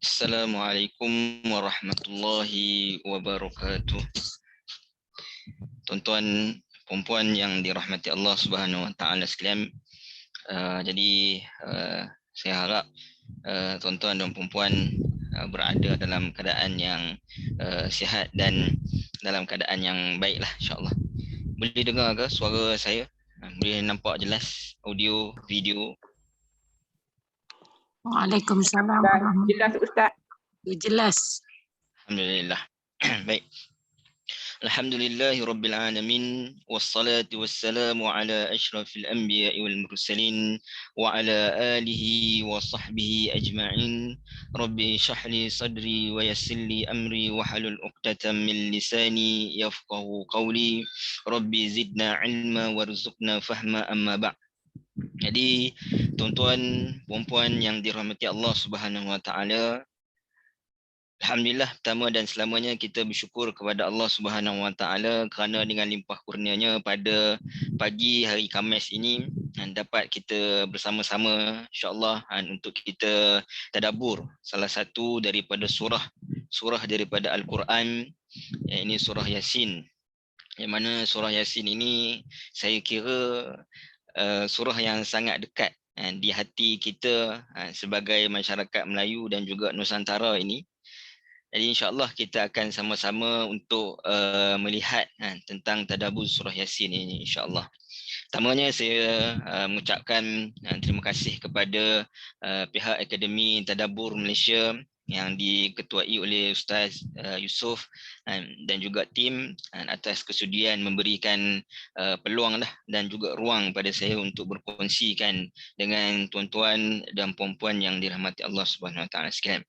Assalamualaikum warahmatullahi wabarakatuh. Tuan-tuan, puan-puan yang dirahmati Allah Subhanahu Wa Taala sekalian. Saya harap tuan-tuan dan puan-puan berada dalam keadaan yang sihat dan dalam keadaan yang baiklah, insya-Allah. Boleh dengar ke suara saya? Boleh nampak jelas audio, video? Waalaikumsalam. Jelas Ustaz. Jelas. Alhamdulillah. Baik. Alhamdulillahirabbil alamin wassalatu wassalamu ala asyrafil anbiya'i wal mursalin wa ala alihi wa sahbihi ajma'in. Rabbi shrah li sadri wa yassir li amri wa halul 'uqdatam min lisani yafqahu qawli. Rabbi zidna ilma warzuqna fahma, amma ba'd. Jadi tuan-tuan, puan-puan yang dirahmati Allah Subhanahu Wa Taala, alhamdulillah, pertama dan selamanya kita bersyukur kepada Allah Subhanahu Wa Taala kerana dengan limpah kurnianya pada pagi hari Khamis ini dapat kita bersama-sama insya-Allah untuk kita tadabbur salah satu daripada surah daripada Al-Quran, ini surah Yasin. Yang mana surah Yasin ini saya kira surah yang sangat dekat di hati kita sebagai masyarakat Melayu dan juga Nusantara ini. Jadi insya-Allah kita akan sama-sama untuk melihat tentang tadabbur surah Yasin ini, insya-Allah. Pertamanya saya mengucapkan terima kasih kepada pihak Akademi Tadabbur Malaysia yang diketuai oleh Ustaz Yusof dan juga tim atas kesudian memberikan peluang dan juga ruang pada saya untuk berkongsikan dengan tuan-tuan dan puan-puan yang dirahmati Allah Subhanahu Wa Taala sekalian.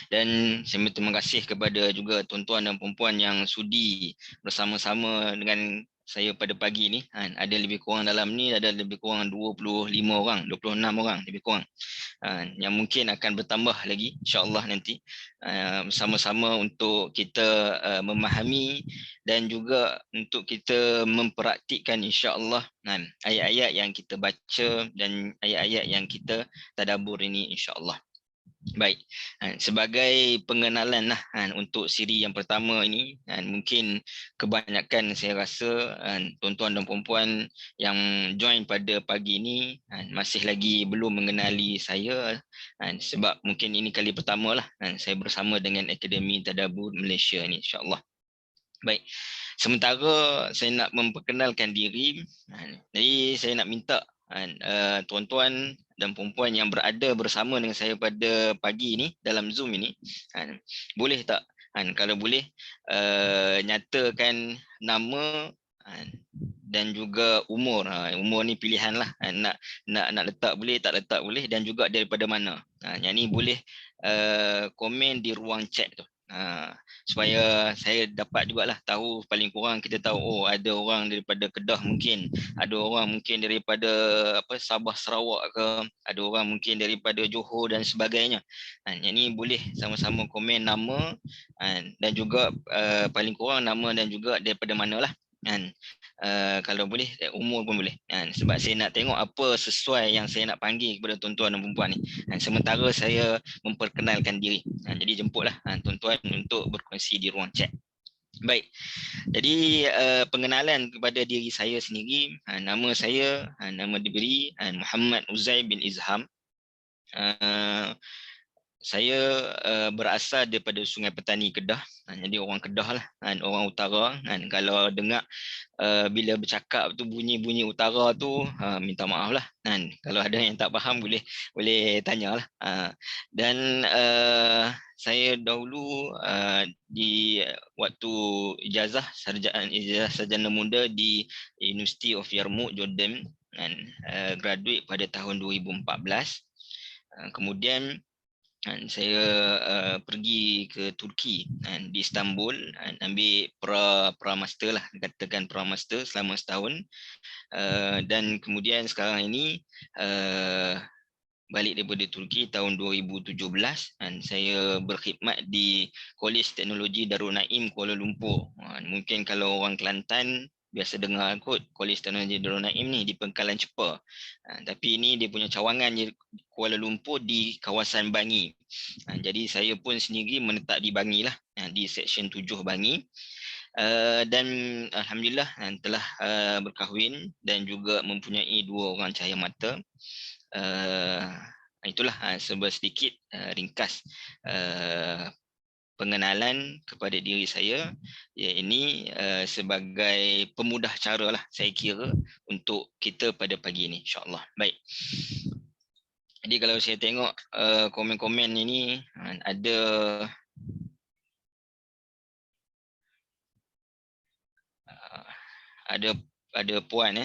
Dan saya berterima kasih kepada juga tuan-tuan dan puan-puan yang sudi bersama-sama dengan saya pada pagi ni. Ada lebih kurang dalam ni ada lebih kurang 25 orang, 26 orang lebih kurang. Yang mungkin akan bertambah lagi insya-Allah nanti bersama-sama untuk kita memahami dan juga untuk kita mempraktikkan insya-Allah ayat-ayat yang kita baca dan ayat-ayat yang kita tadabbur ini insya-Allah. Baik, sebagai pengenalan untuk siri yang pertama ini, mungkin kebanyakan saya rasa tuan-tuan dan puan-puan yang join pada pagi ini masih lagi belum mengenali saya, sebab mungkin ini kali pertama lah saya bersama dengan Akademi Tadabbur Malaysia ini, insya-Allah. Baik, sementara saya nak memperkenalkan diri, jadi saya nak minta tuan-tuan dan puan-puan yang berada bersama dengan saya pada pagi ini dalam Zoom ini, boleh tak kalau boleh nyatakan nama dan juga umur. Umur ni pilihan lah, nak letak boleh, tak letak boleh, dan juga daripada mana. Yang ni boleh komen di ruang chat tu. Supaya saya dapat jugalah tahu, paling kurang kita tahu ada orang daripada Kedah, mungkin ada orang mungkin daripada Sabah Sarawak ke, ada orang mungkin daripada Johor dan sebagainya. Yang ni boleh sama-sama komen nama dan juga paling kurang nama dan juga daripada manalah. Kalau boleh umur pun boleh, sebab saya nak tengok apa sesuai yang saya nak panggil kepada tuan-tuan dan puan-puan ni. Sementara saya memperkenalkan diri, jadi jemputlah tuan-tuan untuk berkongsi di ruang chat. Baik, jadi pengenalan kepada diri saya sendiri, nama saya nama diberi Muhammad Uzair bin Izham. Saya berasal daripada Sungai Petani, Kedah. Jadi orang Kedah lah, orang utara. Kalau dengar bila bercakap tu bunyi-bunyi utara tu, minta maaf lah. Kalau ada yang tak faham boleh tanyalah. Dan saya dahulu di waktu ijazah sarjana muda di University of Yarmouk, Jordan, graduate pada tahun 2014. Kemudian saya pergi ke Turki di Istanbul, ambil pra-master lah, katakan pra-master selama setahun, dan kemudian sekarang ini balik daripada Turki tahun 2017, saya berkhidmat di Kolej Teknologi Darul Naim Kuala Lumpur. Mungkin kalau orang Kelantan biasa dengar kot Kolej Tarunan Darul Naim ni di Pengkalan Cepa. Tapi ini dia punya cawangan je Kuala Lumpur di kawasan Bangi. Jadi saya pun sendiri menetap di Bangi lah, di Seksyen 7 Bangi. Dan alhamdulillah telah berkahwin dan juga mempunyai 2 orang cahaya mata. Itulah sedikit ringkas pengenalan kepada diri saya, ini sebagai pemudah cara lah saya kira untuk kita pada pagi ini, insyaAllah. Baik. Jadi kalau saya tengok komen-komen ini ada puan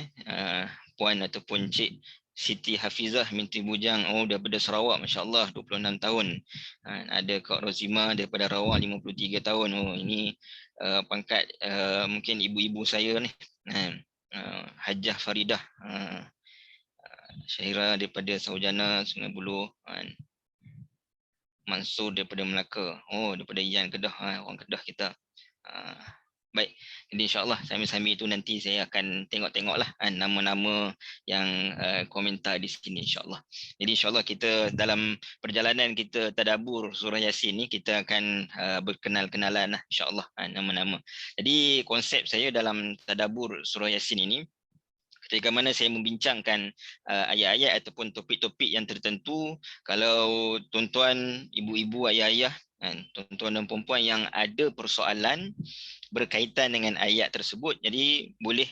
puan ataupun Cik Siti Hafizah binti Bujang, daripada Sarawak, masya-Allah 26 tahun. Ada Kak Rozima daripada Rawang 53 tahun. Ini pangkat mungkin ibu-ibu saya ni. Hajah Faridah, Syahira daripada Saujana Sungai Buloh, Mansur daripada Melaka. Daripada Yan Kedah, orang Kedah kita. Baik, jadi insyaAllah sambil-sambil itu nanti saya akan tengok-tengoklah nama-nama yang komentar di sini, insyaAllah. Jadi insyaAllah kita dalam perjalanan kita tadabbur surah Yasin ni, kita akan berkenal-kenalan lah, insyaAllah, nama-nama. Jadi konsep saya dalam tadabbur surah Yasin ini, ketika mana saya membincangkan ayat-ayat ataupun topik-topik yang tertentu, kalau tuan-tuan, ibu-ibu, ayah-ayah, tuan-tuan dan puan-puan yang ada persoalan berkaitan dengan ayat tersebut, jadi boleh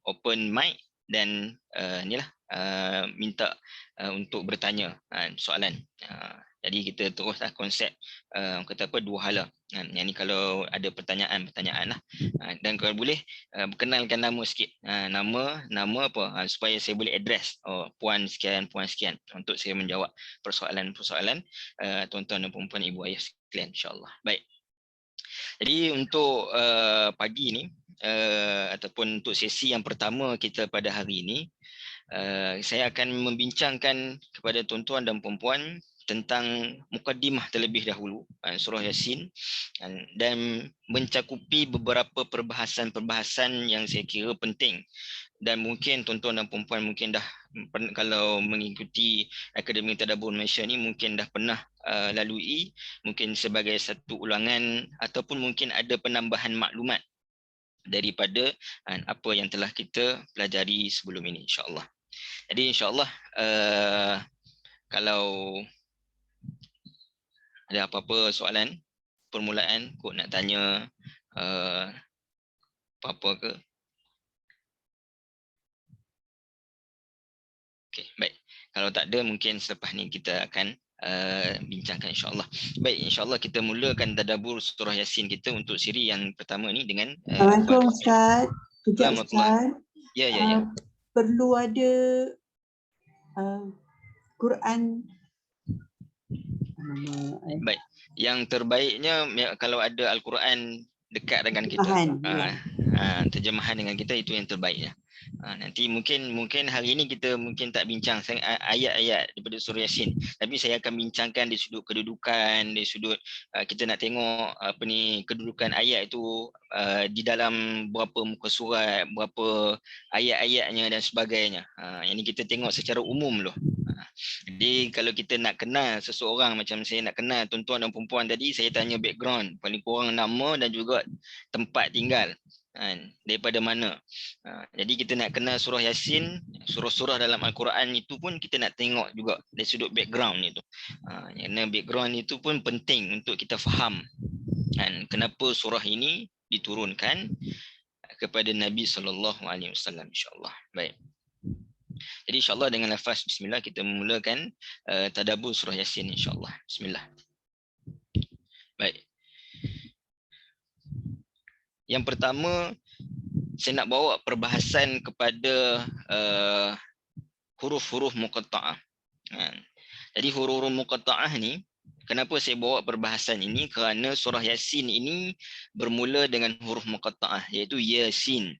open mic dan minta untuk bertanya soalan. Jadi kita teruslah konsep kata apa, 2 hala. Yang ni kalau ada pertanyaan-pertanyaan lah. Dan kalau boleh kenalkan nama sikit. Nama apa, supaya saya boleh address puan sekian untuk saya menjawab persoalan-persoalan tuan-tuan dan puan-puan, ibu ayah sekalian, insya-Allah. Baik. Jadi untuk pagi ni ataupun untuk sesi yang pertama kita pada hari ini, saya akan membincangkan kepada tuan-tuan dan puan-puan tentang mukadimah terlebih dahulu surah Yasin, dan mencakupi beberapa perbahasan-perbahasan yang saya kira penting dan mungkin tuan-tuan dan puan-puan mungkin dah kalau mengikuti Akademi Tadabbur Malaysia ni mungkin dah pernah lalui, mungkin sebagai satu ulangan ataupun mungkin ada penambahan maklumat daripada apa yang telah kita pelajari sebelum ini, insya-Allah. Jadi insya-Allah kalau ada apa-apa soalan permulaan kok nak tanya apa-apa ke? Okey, baik. Kalau tak ada, mungkin selepas ni kita akan bincangkan, insya-Allah. Baik, insya-Allah kita mulakan tadabbur surah Yasin kita untuk siri yang pertama ni dengan Assalamualaikum Ustaz. Kejap Ustaz. Ya. Perlu ada Quran. Baik. Yang terbaiknya kalau ada Al-Quran dekat dengan kita, terjemahan dengan kita, itu yang terbaiknya. Nanti mungkin hari ini kita mungkin tak bincang ayat-ayat daripada surah Yasin, tapi saya akan bincangkan di sudut kedudukan, di sudut kita nak tengok kedudukan ayat itu di dalam berapa muka surat, berapa ayat-ayatnya dan sebagainya. Yang ini kita tengok secara umum loh. Jadi kalau kita nak kenal seseorang, macam saya nak kenal tuan-tuan dan perempuan tadi, saya tanya background, paling kurang nama dan juga tempat tinggal, daripada mana. Jadi kita nak kenal surah Yasin, surah-surah dalam Al-Quran itu pun kita nak tengok juga dari sudut background itu. Kerana background itu pun penting untuk kita faham kenapa surah ini diturunkan kepada Nabi SAW, insya-Allah. Baik. Jadi insya-Allah dengan lafaz bismillah kita memulakan tadabbur surah Yasin, insya-Allah. Bismillah. Baik. Yang pertama, saya nak bawa perbahasan kepada huruf-huruf muqatta'ah. Jadi huruf-huruf muqatta'ah ni, kenapa saya bawa perbahasan ini? Kerana surah Yasin ini bermula dengan huruf muqatta'ah, iaitu Yasin.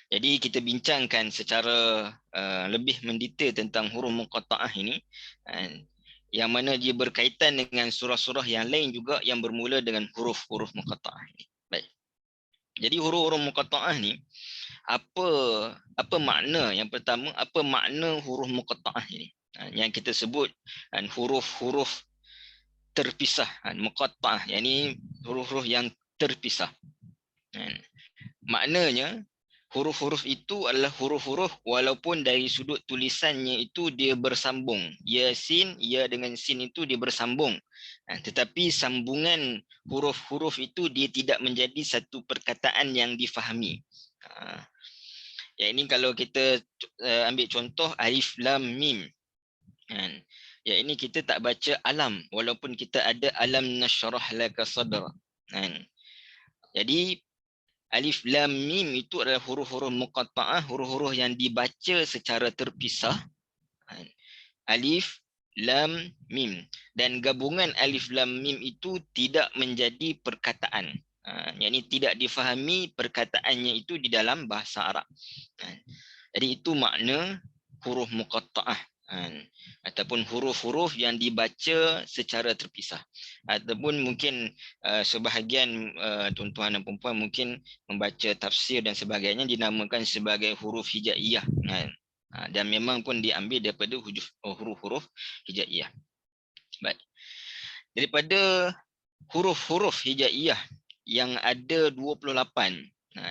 Jadi kita bincangkan secara lebih mendetail tentang huruf muqatta'ah ini, yang mana dia berkaitan dengan surah-surah yang lain juga yang bermula dengan huruf-huruf muqatta'ah ini. Baik. Jadi huruf-huruf muqatta'ah ni apa makna? Yang pertama, apa makna huruf muqatta'ah ini? Yang kita sebut huruf-huruf terpisah, muqatta'ah, yakni huruf-huruf yang terpisah. Maknanya huruf-huruf itu adalah huruf-huruf walaupun dari sudut tulisannya itu dia bersambung. Ya sin, ya dengan sin itu dia bersambung. Tetapi sambungan huruf-huruf itu dia tidak menjadi satu perkataan yang difahami. Ya, ini kalau kita ambil contoh alif lam mim. Ya, ini kita tak baca alam walaupun kita ada alam nashrah laka sadra. Jadi alif lam mim itu adalah huruf-huruf muqatta'ah, huruf-huruf yang dibaca secara terpisah. Alif lam mim, dan gabungan alif lam mim itu tidak menjadi perkataan. Yang ini tidak difahami perkataannya itu di dalam bahasa Arab. Jadi itu makna huruf muqatta'ah, ataupun huruf-huruf yang dibaca secara terpisah. Ataupun mungkin sebahagian tuan-tuan dan puan-puan mungkin membaca tafsir dan sebagainya dinamakan sebagai huruf hijaiyah, dan memang pun diambil daripada huruf-huruf hijaiyah. Baik. Daripada huruf-huruf hijaiyah yang ada 28,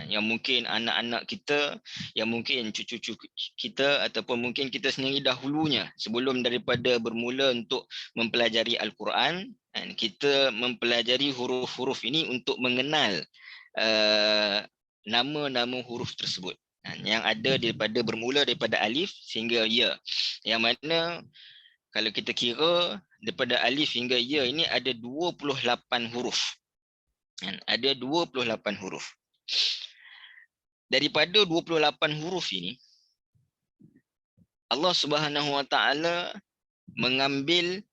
yang mungkin anak-anak kita, yang mungkin cucu-cucu kita, ataupun mungkin kita sendiri dahulunya sebelum daripada bermula untuk mempelajari Al-Quran, kita mempelajari huruf-huruf ini untuk mengenal nama-nama huruf tersebut, yang ada daripada bermula daripada alif sehingga ya, yang mana kalau kita kira daripada alif hingga ya ini ada 28 huruf. Ada 28 huruf. Daripada 28 huruf ini, Allah Subhanahu Wa Taala mengambil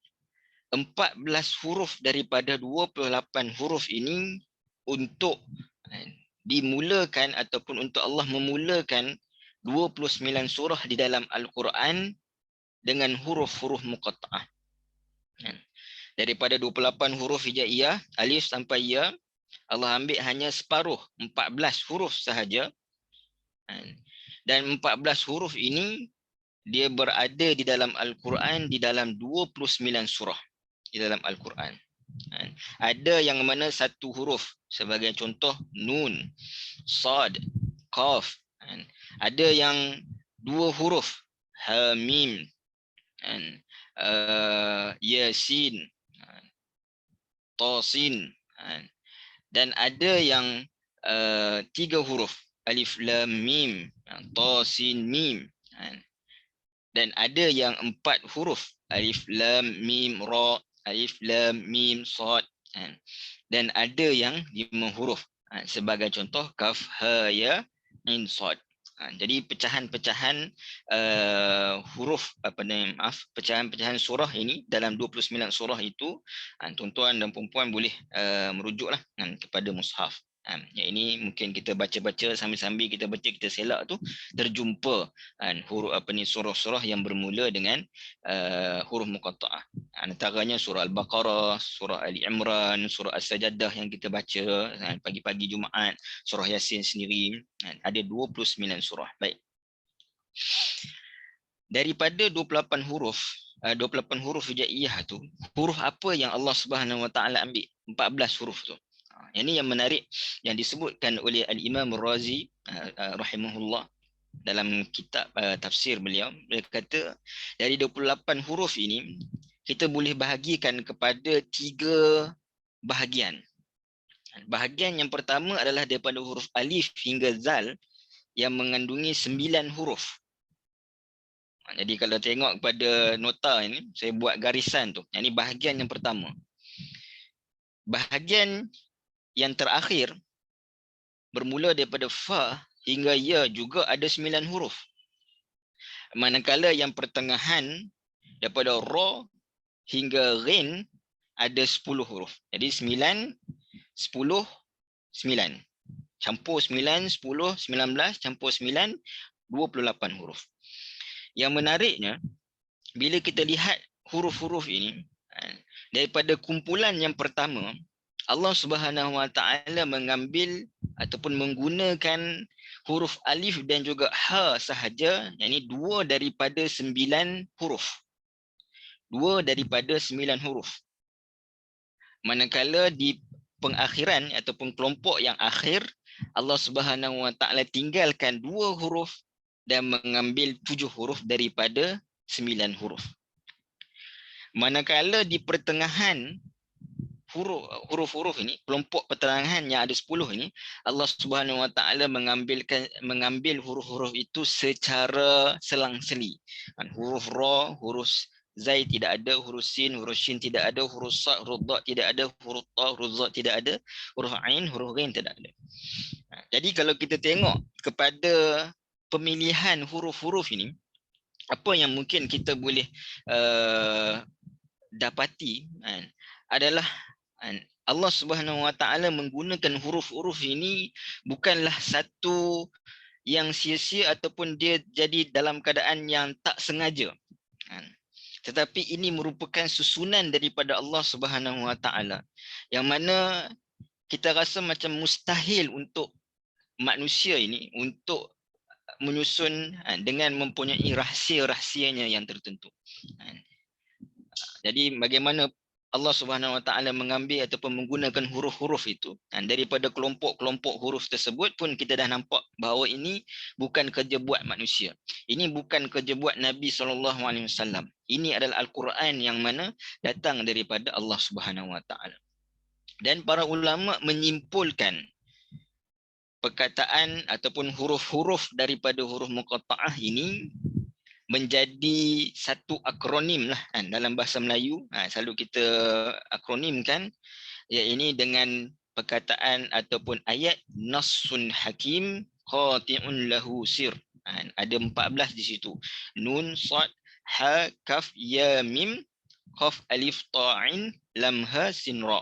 14 huruf daripada 28 huruf ini untuk dimulakan ataupun untuk Allah memulakan 29 surah di dalam Al-Quran dengan huruf-huruf muqatta'ah. Daripada 28 huruf hijaiyah, alif sampai ya, Allah ambil hanya separuh, 14 huruf sahaja. Dan 14 huruf ini dia berada di dalam Al-Quran di dalam 29 surah di dalam Al-Quran. Ada yang mana satu huruf, sebagai contoh nun, sad, qaf. Ada yang dua huruf, ha mim, yasin, tasin. Dan ada yang 3 huruf, alif lam mim, ta sin mim. Dan ada yang 4 huruf, alif lam mim ra, alif lam mim sad. Dan ada yang 5 huruf, sebagai contoh kaf ha ya ain sad. Jadi pecahan-pecahan huruf pecahan-pecahan surah ini dalam 29 surah itu, tuan-tuan dan puan-puan boleh merujuklah kepada mushaf. Yang ini mungkin kita baca-baca sambil-sambil kita baca, kita selak tu terjumpa huruf surah-surah yang bermula dengan huruf muqatta'ah. Antaranya surah Al-Baqarah, surah Ali Imran, surah As-Sajdah yang kita baca pagi-pagi Jumaat, surah Yasin sendiri, ada 29 surah. Baik. Daripada 28 huruf hijaiyah tu, huruf apa yang Allah Subhanahu Wa Taala ambil? 14 huruf tu. Ini yang menarik yang disebutkan oleh Al-Imam Ar-Razi rahimahullah dalam kitab tafsir beliau. Dia kata dari 28 huruf ini kita boleh bahagikan kepada 3 bahagian. Bahagian yang pertama adalah daripada huruf alif hingga zal yang mengandungi 9 huruf. Jadi kalau tengok kepada nota ini, saya buat garisan tu. Ini bahagian yang pertama. Bahagian yang terakhir bermula daripada fa hingga ya juga ada 9 huruf. Manakala yang pertengahan daripada ra hingga ghin ada 10 huruf. Jadi 9, 10, 9. Campur 9, 10, 19, campur 9, 28 huruf. Yang menariknya, bila kita lihat huruf-huruf ini, daripada kumpulan yang pertama, Allah Subhanahu Wa Taala mengambil ataupun menggunakan huruf alif dan juga ha sahaja, yakni 2 daripada 9 huruf. 2 daripada 9 huruf. Manakala di pengakhiran ataupun kelompok yang akhir, Allah Subhanahu Wa Taala tinggalkan 2 huruf dan mengambil 7 huruf daripada 9 huruf. Manakala di pertengahan huruf-huruf ini, kelompok pertengahan yang ada 10 ini, Allah Subhanahu Wa Taala mengambil huruf-huruf itu secara selang-seli. Huruf ra, huruf zai tidak ada, huruf sin, huruf shin tidak ada, huruf sa, huruf da tidak ada, huruf ta, huruf za tidak ada, huruf ain, huruf ghain tidak ada. Jadi kalau kita tengok kepada pemilihan huruf-huruf ini, apa yang mungkin kita boleh dapati adalah Allah Subhanahu Wa Taala menggunakan huruf-huruf ini bukanlah satu yang sia-sia ataupun dia jadi dalam keadaan yang tak sengaja. Tetapi ini merupakan susunan daripada Allah Subhanahu Wa Taala yang mana kita rasa macam mustahil untuk manusia ini untuk menyusun dengan mempunyai rahsia-rahsianya yang tertentu. Jadi bagaimana Allah Subhanahu Wa Taala mengambil ataupun menggunakan huruf-huruf itu, daripada kelompok-kelompok huruf tersebut pun kita dah nampak bahawa ini bukan kerja buat manusia. Ini bukan kerja buat Nabi SAW. Ini adalah Al-Quran yang mana datang daripada Allah Subhanahu Wa Taala. Dan para ulama menyimpulkan perkataan ataupun huruf-huruf daripada huruf muqatta'ah ini menjadi satu akronim lah dalam bahasa Melayu. Selalu kita akronimkan, iaitu dengan perkataan ataupun ayat nassun hakim qati'un lahu sir. Ada 14 di situ. Nun, sad, ha, kaf, ya, mim, qaf, alif, ta'in, lam, ha, sin, ra.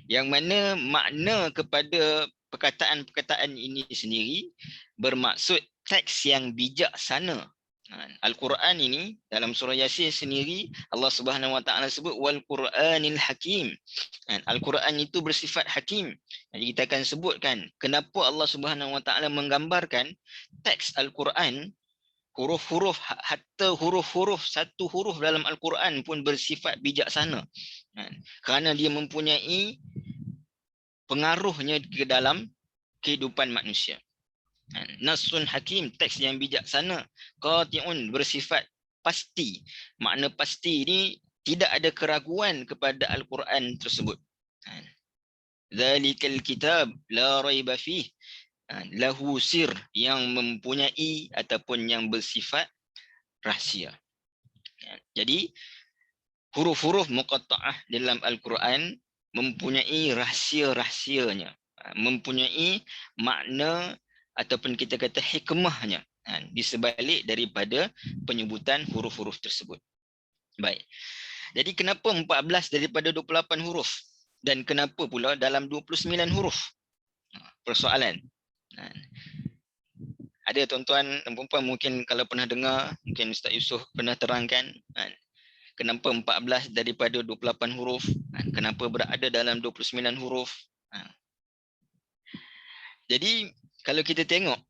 Yang mana makna kepada perkataan-perkataan ini sendiri bermaksud teks yang bijaksana. Al-Quran ini dalam surah Yasin sendiri Allah Subhanahu Wa Taala sebut wal Quranil Hakim. Al-Quran itu bersifat hakim. Jadi kita akan sebutkan kenapa Allah Subhanahu Wa Taala menggambarkan teks Al-Quran, huruf-huruf, hatta huruf-huruf, satu huruf dalam Al-Quran pun bersifat bijaksana. Kerana dia mempunyai pengaruhnya ke dalam kehidupan manusia. Nasun hakim, teks yang bijaksana. Qati'un, bersifat pasti. Makna pasti ini tidak ada keraguan kepada Al-Quran tersebut. Zalikal kitab la raiba fih, lahu sir, yang mempunyai ataupun yang bersifat rahsia. Jadi huruf-huruf muqatta'ah dalam Al-Quran mempunyai rahsia-rahsianya, mempunyai makna ataupun kita kata hikmahnya di sebalik daripada penyebutan huruf-huruf tersebut. Baik. Jadi kenapa 14 daripada 28 huruf dan kenapa pula dalam 29 huruf? Persoalan. Ada tuan-tuan dan puan-puan mungkin kalau pernah dengar, mungkin Ustaz Yusof pernah terangkan kenapa 14 daripada 28 huruf, kenapa berada dalam 29 huruf. Jadi kalau kita tengok,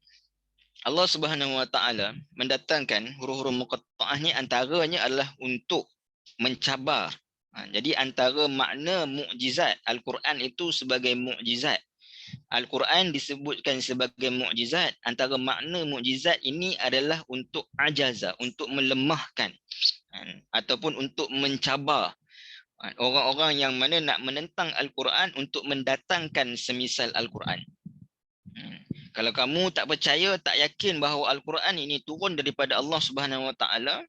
Allah Subhanahu Wa Taala mendatangkan huruf-huruf muqatta'ah ni antaranya adalah untuk mencabar. Jadi antara makna mukjizat Al-Quran itu sebagai mukjizat. Al-Quran disebutkan sebagai mukjizat. Antara makna mukjizat ini adalah untuk ajaza, untuk melemahkan ataupun untuk mencabar orang-orang yang mana nak menentang Al-Quran untuk mendatangkan semisal Al-Quran. Kalau kamu tak percaya, tak yakin bahawa Al-Quran ini turun daripada Allah Subhanahu Wa Taala,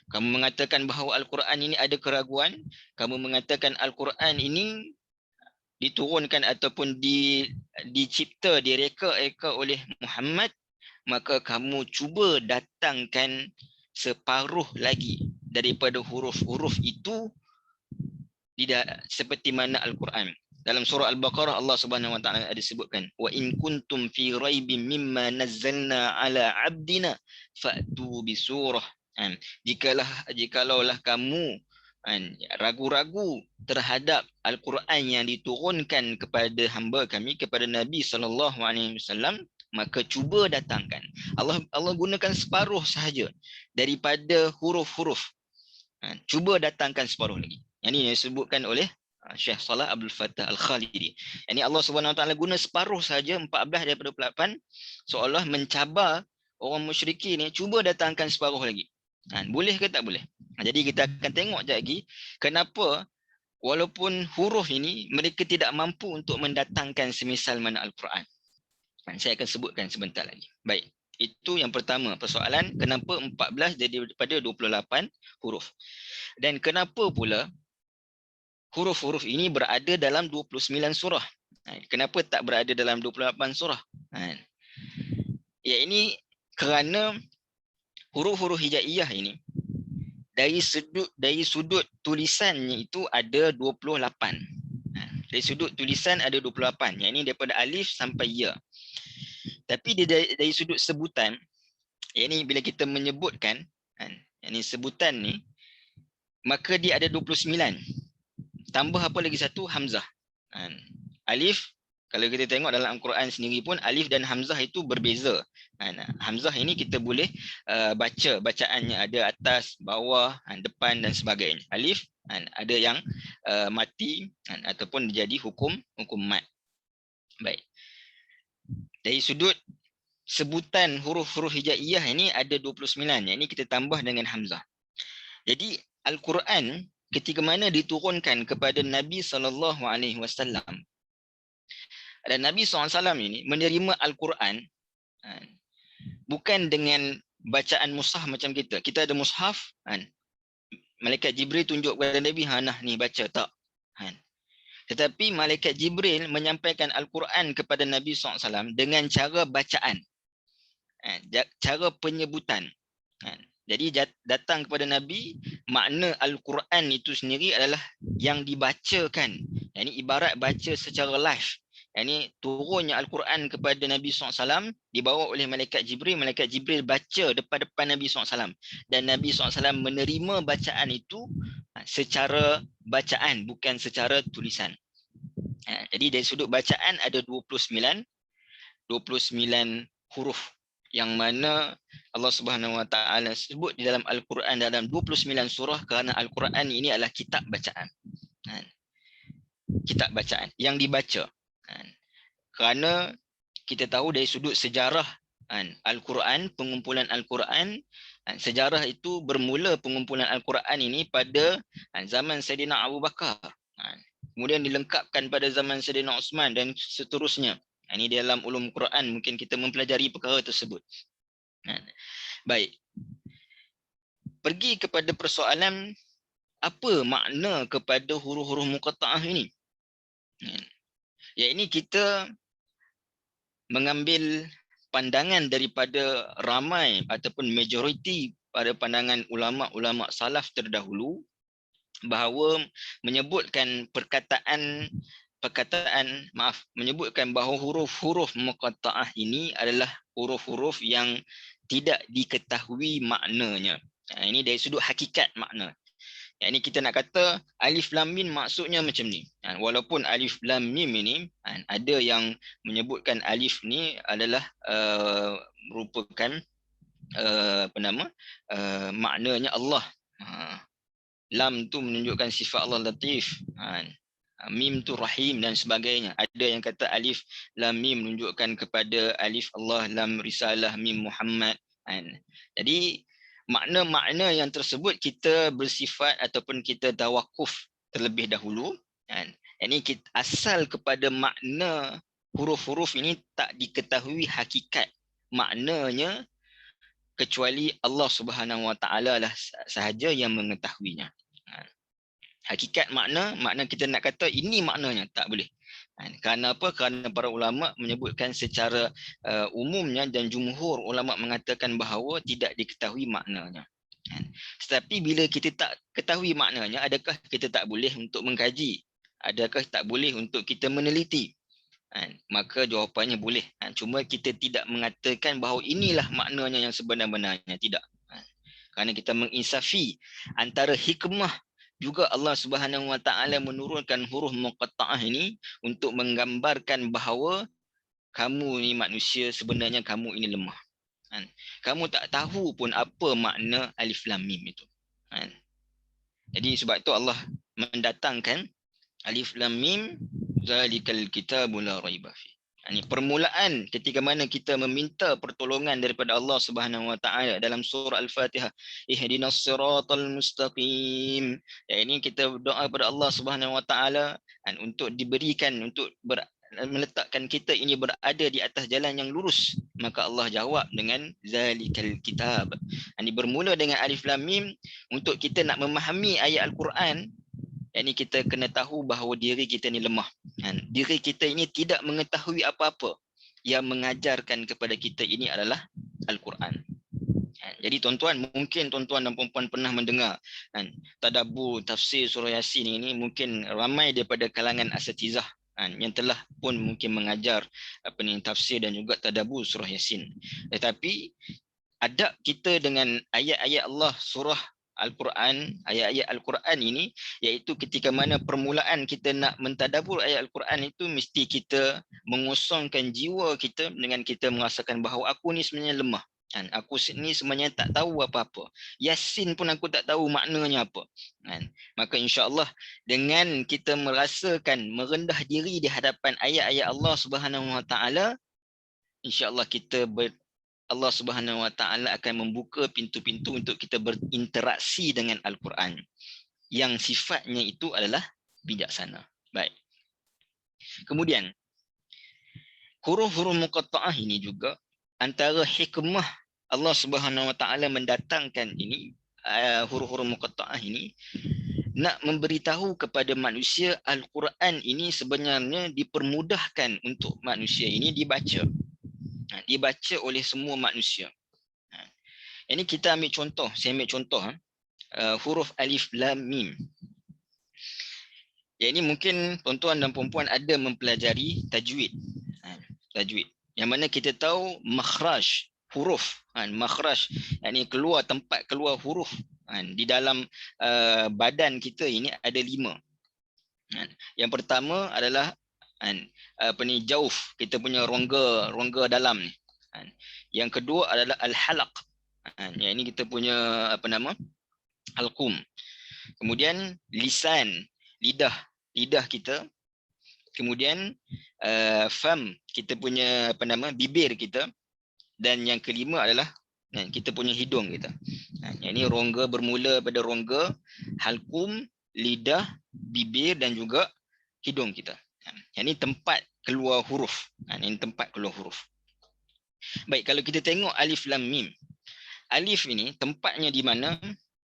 kamu mengatakan bahawa Al-Quran ini ada keraguan, kamu mengatakan Al-Quran ini diturunkan ataupun dicipta, direka-eka oleh Muhammad, maka kamu cuba datangkan separuh lagi daripada huruf-huruf itu seperti mana Al-Quran. Dalam surah Al-Baqarah Allah Subhanahu Wa Taala ada sebutkan wa in kuntum fi raibin mimma nazzalna ala abdina fa'tu bi surah. Jikalaulah kamu ragu-ragu terhadap Al-Quran yang diturunkan kepada hamba kami, kepada Nabi SAW, maka cuba datangkan. Allah gunakan separuh sahaja daripada huruf-huruf. Cuba datangkan separuh lagi. Yang ini disebutkan oleh Syekh Salah Abdul Fattah Al-Khalidi. Ini Allah Subhanahu Wa Taala guna separuh saja, 14 daripada 8, seolah mencabar orang musyrikin ni, cuba datangkan separuh lagi. Boleh ke tak boleh? Jadi kita akan tengok sekejap lagi kenapa walaupun huruf ini mereka tidak mampu untuk mendatangkan semisal mana Al-Quran. Saya akan sebutkan sebentar lagi. Baik, itu yang pertama persoalan, kenapa 14 daripada 28 huruf. Dan kenapa pula huruf-huruf ini berada dalam 29 surah? Kenapa tak berada dalam 28 surah? Ya, ini kerana huruf-huruf hijaiyah ini dari sudut tulisannya itu ada 28. Dari sudut tulisan ada 28. Yang ini daripada alif sampai ya. Tapi dari sudut sebutan, yang ini bila kita menyebutkan, yang ini sebutan ni, maka dia ada 29. Tambah apa lagi satu? Hamzah. Alif, kalau kita tengok dalam Al-Quran sendiri pun, alif dan hamzah itu berbeza. Hamzah ini kita boleh baca bacaannya, ada atas, bawah, depan dan sebagainya. Alif ada yang mati ataupun jadi hukum mat. Baik. Dari sudut sebutan huruf-huruf hijaiyah ini ada 29. Yang ini kita tambah dengan hamzah. Jadi Al-Quran ketika mana diturunkan kepada Nabi SAW, dan Nabi SAW ini menerima Al-Quran bukan dengan bacaan mushaf macam kita. Kita ada mushaf, malaikat Jibril tunjuk kepada Nabi, nah ni baca tak. Tetapi malaikat Jibril menyampaikan Al-Quran kepada Nabi SAW dengan cara bacaan, cara penyebutan. Jadi datang kepada Nabi, makna Al-Quran itu sendiri adalah yang dibacakan. Ini ibarat baca secara live. Ini turunnya Al-Quran kepada Nabi SAW dibawa oleh malaikat Jibril baca depan-depan Nabi SAW. Dan Nabi SAW menerima bacaan itu secara bacaan, bukan secara tulisan. Jadi dari sudut bacaan ada 29 huruf yang mana Allah Subhanahu Wa Taala sebut di dalam Al-Quran dalam 29 surah, kerana Al-Quran ini adalah kitab bacaan. Kitab bacaan yang dibaca. Kerana kita tahu dari sudut sejarah Al-Quran, pengumpulan Al-Quran, sejarah itu bermula pengumpulan Al-Quran ini pada zaman Sayyidina Abu Bakar. Kemudian dilengkapkan pada zaman Sayyidina Uthman dan seterusnya. Ini dalam ulum Quran mungkin kita mempelajari perkara tersebut. Baik. Pergi kepada persoalan apa makna kepada huruf-huruf muqatta'ah ini. Ya, ini kita mengambil pandangan daripada ramai ataupun majoriti pada pandangan ulama-ulama salaf terdahulu, bahawa menyebutkan menyebutkan bahawa huruf-huruf muqatta'ah ini adalah huruf-huruf yang tidak diketahui maknanya. Ini dari sudut hakikat makna. Yang ini kita nak kata alif lam mim maksudnya macam ni. Walaupun alif lam mim ini ada yang menyebutkan alif ni adalah merupakan maknanya Allah. Lam tu menunjukkan sifat Allah Latif. Mim tu Rahim dan sebagainya. Ada yang kata alif lam mim menunjukkan kepada alif Allah, lam risalah, mim Muhammad. Jadi makna-makna yang tersebut kita bersifat ataupun kita tawakuf terlebih dahulu. Ini kita asal kepada makna huruf-huruf ini tak diketahui hakikat maknanya, kecuali Allah Subhanahu Wa Taala lah sahaja yang mengetahuinya. Hakikat makna kita nak kata ini maknanya tak boleh. Kerana apa? Kerana para ulama menyebutkan secara umumnya dan jumhur ulama mengatakan bahawa tidak diketahui maknanya. Tetapi bila kita tak ketahui maknanya, adakah kita tak boleh untuk mengkaji? Adakah tak boleh untuk kita meneliti? Maka jawapannya boleh. Cuma kita tidak mengatakan bahawa inilah maknanya yang sebenar-benarnya. Tidak. Kerana kita menginsafi antara hikmah juga Allah Subhanahu Wa Taala menurunkan huruf muqatta'ah ini untuk menggambarkan bahawa kamu ni manusia, sebenarnya kamu ini lemah. Kan? Kamu tak tahu pun apa makna alif lam mim itu. Kan? Jadi sebab itu Allah mendatangkan alif lam mim zalikal kitabul la raiba fi. Ini permulaan ketika mana kita meminta pertolongan daripada Allah Subhanahu Wa Taala dalam surah Al-Fatihah, ihdinas siratal mustaqim. Ya, ini kita berdoa kepada Allah Subhanahu Wa Taala untuk diberikan, untuk meletakkan kita ini berada di atas jalan yang lurus. Maka Allah jawab dengan zalikal kitab. Ini bermula dengan alif lam mim. Untuk kita nak memahami ayat Al-Quran, yakni kita kena tahu bahawa diri kita ni lemah. Diri kita ini tidak mengetahui apa-apa. Yang mengajarkan kepada kita ini adalah Al-Quran. Jadi tuan-tuan, mungkin tuan-tuan dan puan-puan pernah mendengar tadabbur tafsir surah Yasin ini, mungkin ramai daripada kalangan asatizah yang telah pun mungkin mengajar tafsir dan juga tadabbur surah Yasin. Tetapi adab kita dengan ayat-ayat Allah surah Al-Quran, ayat-ayat Al-Quran ini, iaitu ketika mana permulaan kita nak mentadabbur ayat Al-Quran itu, mesti kita mengosongkan jiwa kita dengan kita merasakan bahawa aku ni sebenarnya lemah. Aku ni sebenarnya tak tahu apa-apa. Yasin pun aku tak tahu maknanya apa. Maka insya-Allah dengan kita merasakan merendah diri di hadapan ayat-ayat Allah Subhanahu Wa Taala, insya-Allah Allah Subhanahu Wa Taala akan membuka pintu-pintu untuk kita berinteraksi dengan Al-Quran yang sifatnya itu adalah bijaksana. Baik. Kemudian huruf-huruf muqatta'ah ini juga antara hikmah Allah Subhanahu Wa Taala mendatangkan ini huruf-huruf muqatta'ah ini nak memberitahu kepada manusia Al-Quran ini sebenarnya dipermudahkan untuk manusia ini dibaca. Dibaca oleh semua manusia. Ini kita ambil contoh, saya ambil contoh huruf alif lam mim. Ya, ini mungkin tuan-tuan dan puan-puan ada mempelajari tajwid. Tajwid. Yang mana kita tahu makhraj huruf, makhraj, yakni keluar tempat keluar huruf di dalam badan kita ini ada 5. Yang pertama adalah jauf, kita punya rongga dalam ni. Yang kedua adalah al-halaq. Yang ini kita punya halqum. Kemudian lisan, lidah kita. Kemudian fam, kita punya bibir kita. Dan yang kelima adalah kita punya hidung kita. Yang ini rongga, bermula pada rongga, halqum, lidah, bibir dan juga hidung kita. Yang ini tempat keluar huruf. Ini tempat keluar huruf. Baik, kalau kita tengok alif lam mim. Alif ini tempatnya di mana?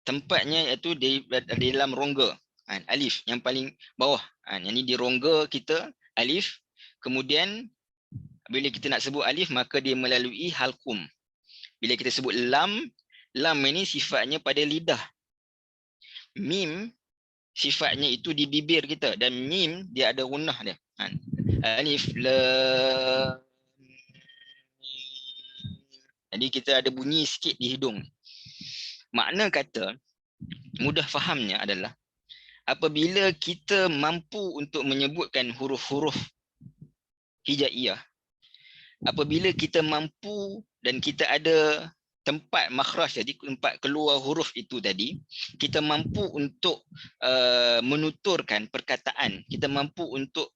Tempatnya iaitu di dalam rongga. Alif yang paling bawah. Yang ini di rongga kita, alif. Kemudian bila kita nak sebut alif, maka dia melalui halqum. Bila kita sebut lam, lam ini sifatnya pada lidah. Mim sifatnya itu di bibir kita, dan mim dia ada gunnah dia. Alif lam. Jadi kita ada bunyi sikit di hidung. Makna kata mudah fahamnya adalah apabila kita mampu untuk menyebutkan huruf-huruf hijaiyah, apabila kita mampu dan kita ada tempat makhraj, jadi tempat keluar huruf itu tadi, kita mampu untuk menuturkan perkataan, kita mampu untuk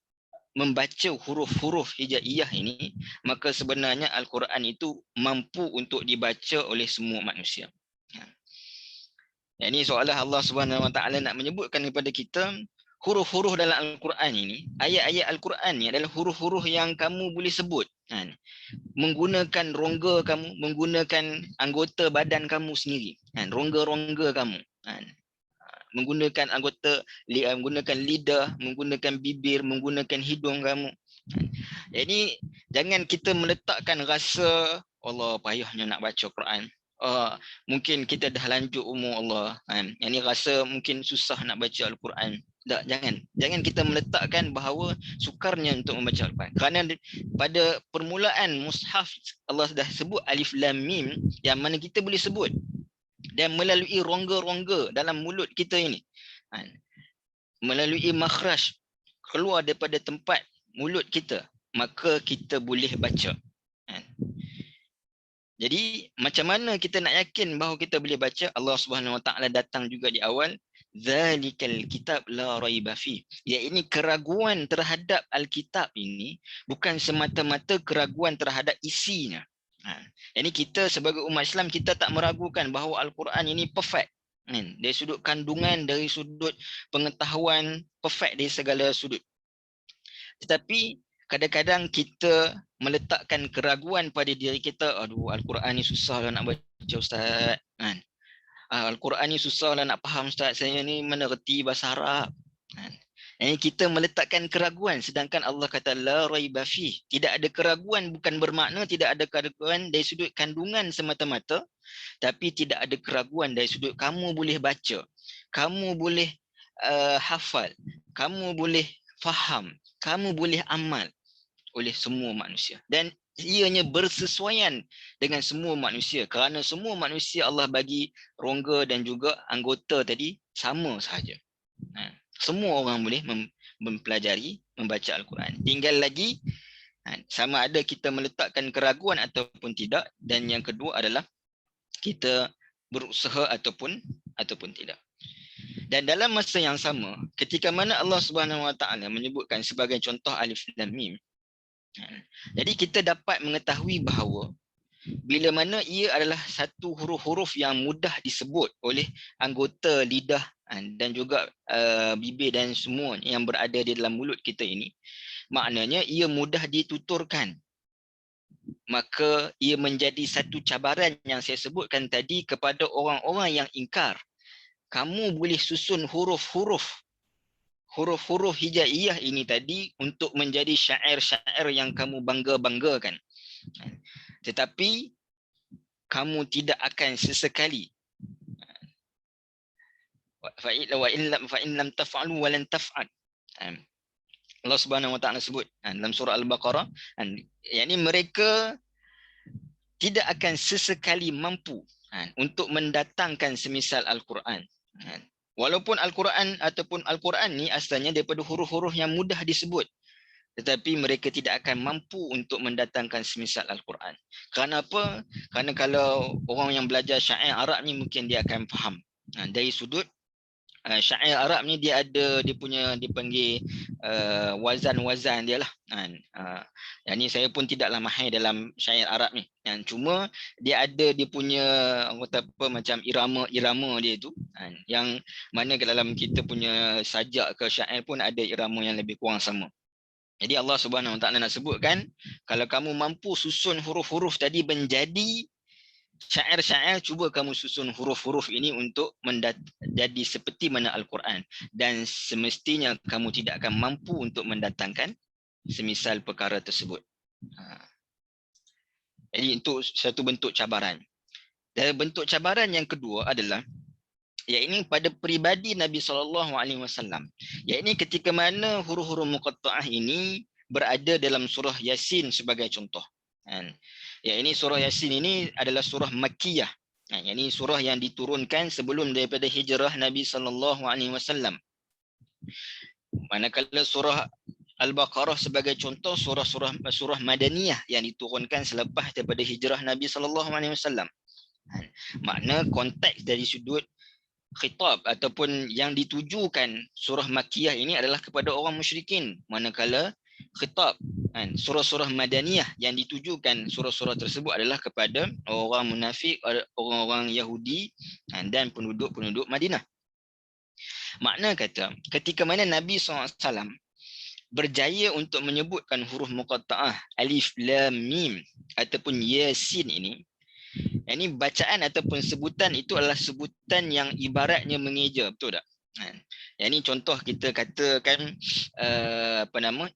membaca huruf-huruf hijaiyah ini, maka sebenarnya Al-Quran itu mampu untuk dibaca oleh semua manusia. Ini seolah Allah Subhanahu Wa Taala nak menyebutkan kepada kita huruf-huruf dalam Al-Quran ini, ayat-ayat Al-Quran ini adalah huruf-huruf yang kamu boleh sebut. Menggunakan rongga kamu, menggunakan anggota badan kamu sendiri. Rongga-rongga kamu. Menggunakan anggota, menggunakan lidah, menggunakan bibir, menggunakan hidung kamu. Jadi jangan kita meletakkan rasa Allah payahnya nak baca Quran. Mungkin kita dah lanjut umur Allah. Yang ni rasa mungkin susah nak baca Al-Quran. Tak, jangan kita meletakkan bahawa sukarnya untuk membaca Al-Quran. Kerana pada permulaan mushaf Allah dah sebut alif lam mim yang mana kita boleh sebut. Dan melalui rongga-rongga dalam mulut kita ini, melalui makhraj, keluar daripada tempat mulut kita, maka kita boleh baca. Jadi macam mana kita nak yakin bahawa kita boleh baca? Allah Subhanahu Wa Taala datang juga di awal, zalikal kitab la raiba fi. Ya, ini keraguan terhadap Alkitab ini bukan semata-mata keraguan terhadap isinya. Ini kita sebagai umat Islam, kita tak meragukan bahawa Al-Quran ini perfect. Dari sudut kandungan, dari sudut pengetahuan, perfect dari segala sudut. Tetapi kadang-kadang kita meletakkan keraguan pada diri kita, aduh, Al-Quran ni susah lah nak baca Ustaz. Al-Quran ni susah lah nak faham Ustaz, saya ni mana reti bahasa Arab. Kita meletakkan keraguan, sedangkan Allah kata la raiba fi. Tidak ada keraguan bukan bermakna tidak ada keraguan dari sudut kandungan semata-mata, tapi tidak ada keraguan dari sudut kamu boleh baca, kamu boleh hafal, kamu boleh faham, kamu boleh amal oleh semua manusia. Dan ianya bersesuaian dengan semua manusia, kerana semua manusia Allah bagi rongga dan juga anggota tadi sama sahaja. Semua orang boleh mempelajari, membaca Al-Quran. Tinggal lagi sama ada kita meletakkan keraguan ataupun tidak, dan yang kedua adalah kita berusaha ataupun tidak. Dan dalam masa yang sama, ketika mana Allah Subhanahu Wa Taala menyebutkan sebagai contoh Alif Lam Mim, jadi kita dapat mengetahui bahawa bila mana ia adalah satu huruf-huruf yang mudah disebut oleh anggota lidah dan juga bibir dan semua yang berada di dalam mulut kita ini, maknanya ia mudah dituturkan. Maka ia menjadi satu cabaran yang saya sebutkan tadi kepada orang-orang yang ingkar. Kamu boleh susun huruf-huruf hijaiyah ini tadi untuk menjadi syair-syair yang kamu bangga-banggakan. Tetapi kamu tidak akan sesekali, fa in lam taf'alu wa lan taf'al. Allah Subhanahu Wa Taala sebut dalam surah Al-Baqarah, yakni mereka tidak akan sesekali mampu untuk mendatangkan semisal Al-Quran. Walaupun Al-Quran ataupun Al-Quran ni asalnya daripada huruf-huruf yang mudah disebut, tetapi mereka tidak akan mampu untuk mendatangkan semisal Al-Quran. Kerana apa? Kerana kalau orang yang belajar syair Arab ni mungkin dia akan faham. Dari sudut syair Arab ni dia dipanggil wazan-wazan dia lah. Yang ni saya pun tidaklah mahir dalam syair Arab ni. Cuma dia punya macam irama-irama dia tu. Yang mana ke dalam kita punya sajak ke syair pun ada irama yang lebih kurang sama. Jadi Allah Subhanahu Wa Taala nak sebutkan, kalau kamu mampu susun huruf-huruf tadi menjadi syair-syair, cuba kamu susun huruf-huruf ini untuk jadi seperti mana Al-Quran. Dan semestinya kamu tidak akan mampu untuk mendatangkan semisal perkara tersebut. Jadi itu satu bentuk cabaran. Dan bentuk cabaran yang kedua adalah yakni pada peribadi Nabi SAW. Yakni ketika mana huruf-huruf muqatta'ah ini berada dalam surah Yasin sebagai contoh. Yakni surah Yasin ini adalah surah Makkiyah. Yakni surah yang diturunkan sebelum daripada hijrah Nabi SAW. Manakala surah Al-Baqarah sebagai contoh surah Madaniyah yang diturunkan selepas daripada hijrah Nabi SAW. Makna konteks dari sudut khitab ataupun yang ditujukan surah Makkiyah ini adalah kepada orang musyrikin, manakala khitab surah-surah Madaniyah yang ditujukan surah-surah tersebut adalah kepada orang munafik, orang-orang Yahudi dan penduduk-penduduk Madinah. Makna kata ketika mana Nabi SAW berjaya untuk menyebutkan huruf muqatta'ah Alif Lam Mim ataupun Yasin ini, ini bacaan ataupun sebutan itu adalah sebutan yang ibaratnya mengeja, betul tak? Ini contoh kita katakan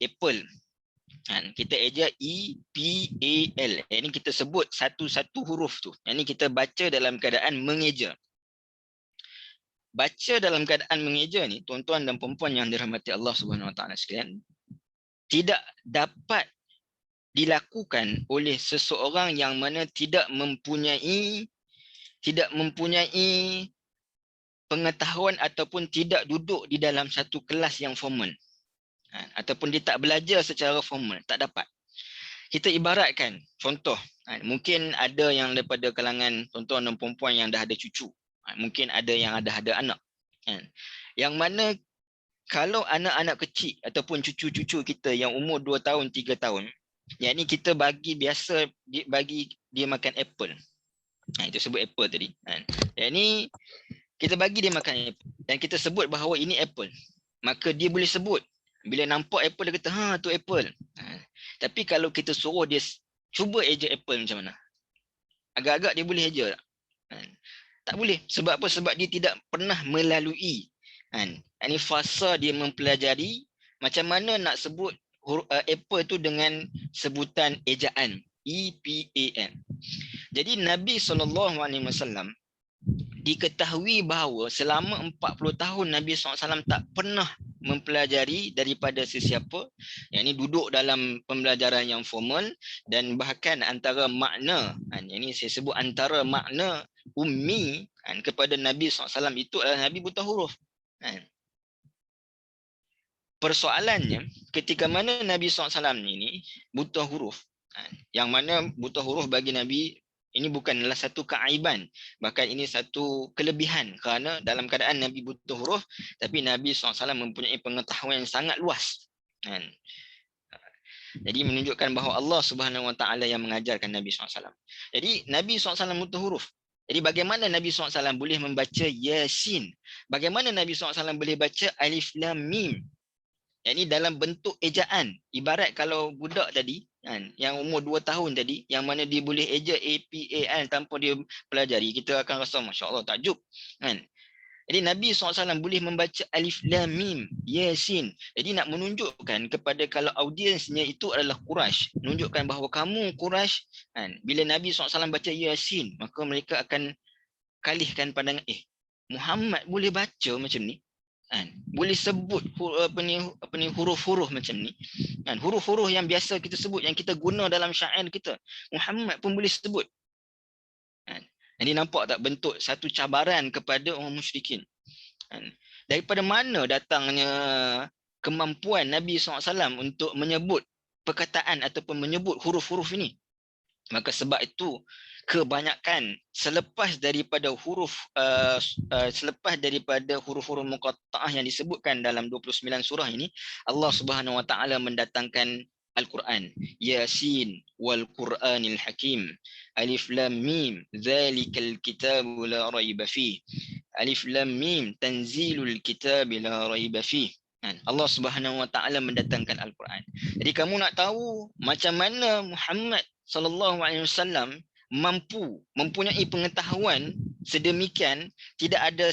apple. Kita eja E-P-A-L. Ini kita sebut satu-satu huruf tu. Ini kita baca dalam keadaan mengeja. Baca dalam keadaan mengeja ni, tuan-tuan dan puan-puan yang dirahmati Allah Subhanahu Wa Taala sekalian, tidak dapat dilakukan oleh seseorang yang mana tidak mempunyai pengetahuan ataupun tidak duduk di dalam satu kelas yang formal. Ataupun dia tak belajar secara formal, tak dapat. Kita ibaratkan, contoh, mungkin ada yang daripada kalangan tuan-tuan dan perempuan yang dah ada cucu. Mungkin ada yang dah ada anak. Yang mana kalau anak-anak kecil ataupun cucu-cucu kita yang umur 2 tahun, 3 tahun, yang ni kita bagi dia makan apple. Itu sebut apple tadi. Yang ni kita bagi dia makan apple dan kita sebut bahawa ini apple. Maka dia boleh sebut. Bila nampak apple dia kata, ha tu apple. Tapi kalau kita suruh dia cuba eja apple macam mana? Agak-agak dia boleh eja tak? Tak boleh. Sebab apa? Sebab dia tidak pernah melalui ini fasa dia mempelajari macam mana nak sebut apple tu dengan sebutan ejaan EPAN. Jadi Nabi SAW diketahui bahawa selama 40 tahun Nabi SAW tak pernah mempelajari daripada sesiapa, yang ini duduk dalam pembelajaran yang formal, dan bahkan antara makna, yang ini saya sebut antara makna ummi kepada Nabi SAW itu adalah Nabi buta huruf. Persoalannya ketika mana Nabi SAW ini buta huruf, yang mana buta huruf bagi Nabi ini bukanlah satu keaiban, bahkan ini satu kelebihan, kerana dalam keadaan Nabi buta huruf tapi Nabi SAW mempunyai pengetahuan yang sangat luas. Jadi menunjukkan bahawa Allah Subhanahu Wa Taala yang mengajarkan Nabi SAW. Jadi Nabi SAW buta huruf. Jadi bagaimana Nabi SAW boleh membaca Yasin? Bagaimana Nabi SAW boleh baca Alif Lam Mim? Yang ini dalam bentuk ejaan. Ibarat kalau budak tadi, yang umur 2 tahun tadi, yang mana dia boleh eja APAN tanpa dia pelajari, kita akan rasa Masya Allah, takjub. Jadi Nabi SAW boleh membaca Alif Lam Mim, Yasin. Jadi nak menunjukkan kepada kalau audiensnya itu adalah Quraisy, menunjukkan bahawa kamu Quraisy, bila Nabi SAW baca Yasin, maka mereka akan kalihkan pandangan, Muhammad boleh baca macam ni, boleh sebut huruf-huruf macam ni, huruf-huruf yang biasa kita sebut, yang kita guna dalam syair kita, Muhammad pun boleh sebut. Jadi nampak tak bentuk satu cabaran kepada orang musyrikin? Daripada mana datangnya kemampuan Nabi SAW untuk menyebut perkataan ataupun menyebut huruf-huruf ini? Maka sebab itu kebanyakan selepas daripada huruf huruf-huruf muqatta'ah yang disebutkan dalam 29 surah ini, Allah Subhanahu Wa Taala mendatangkan Al-Quran. Yasin wal Quranil Hakim. Alif Lam Mim zalikal kitabu la raiba fih. Alif Lam Mim tanzilul kitab la raiba fih. Allah Subhanahu Wa Taala mendatangkan Al-Quran. Jadi kamu nak tahu macam mana Muhammad sallallahu alaihi wasallam mempunyai pengetahuan sedemikian, tidak ada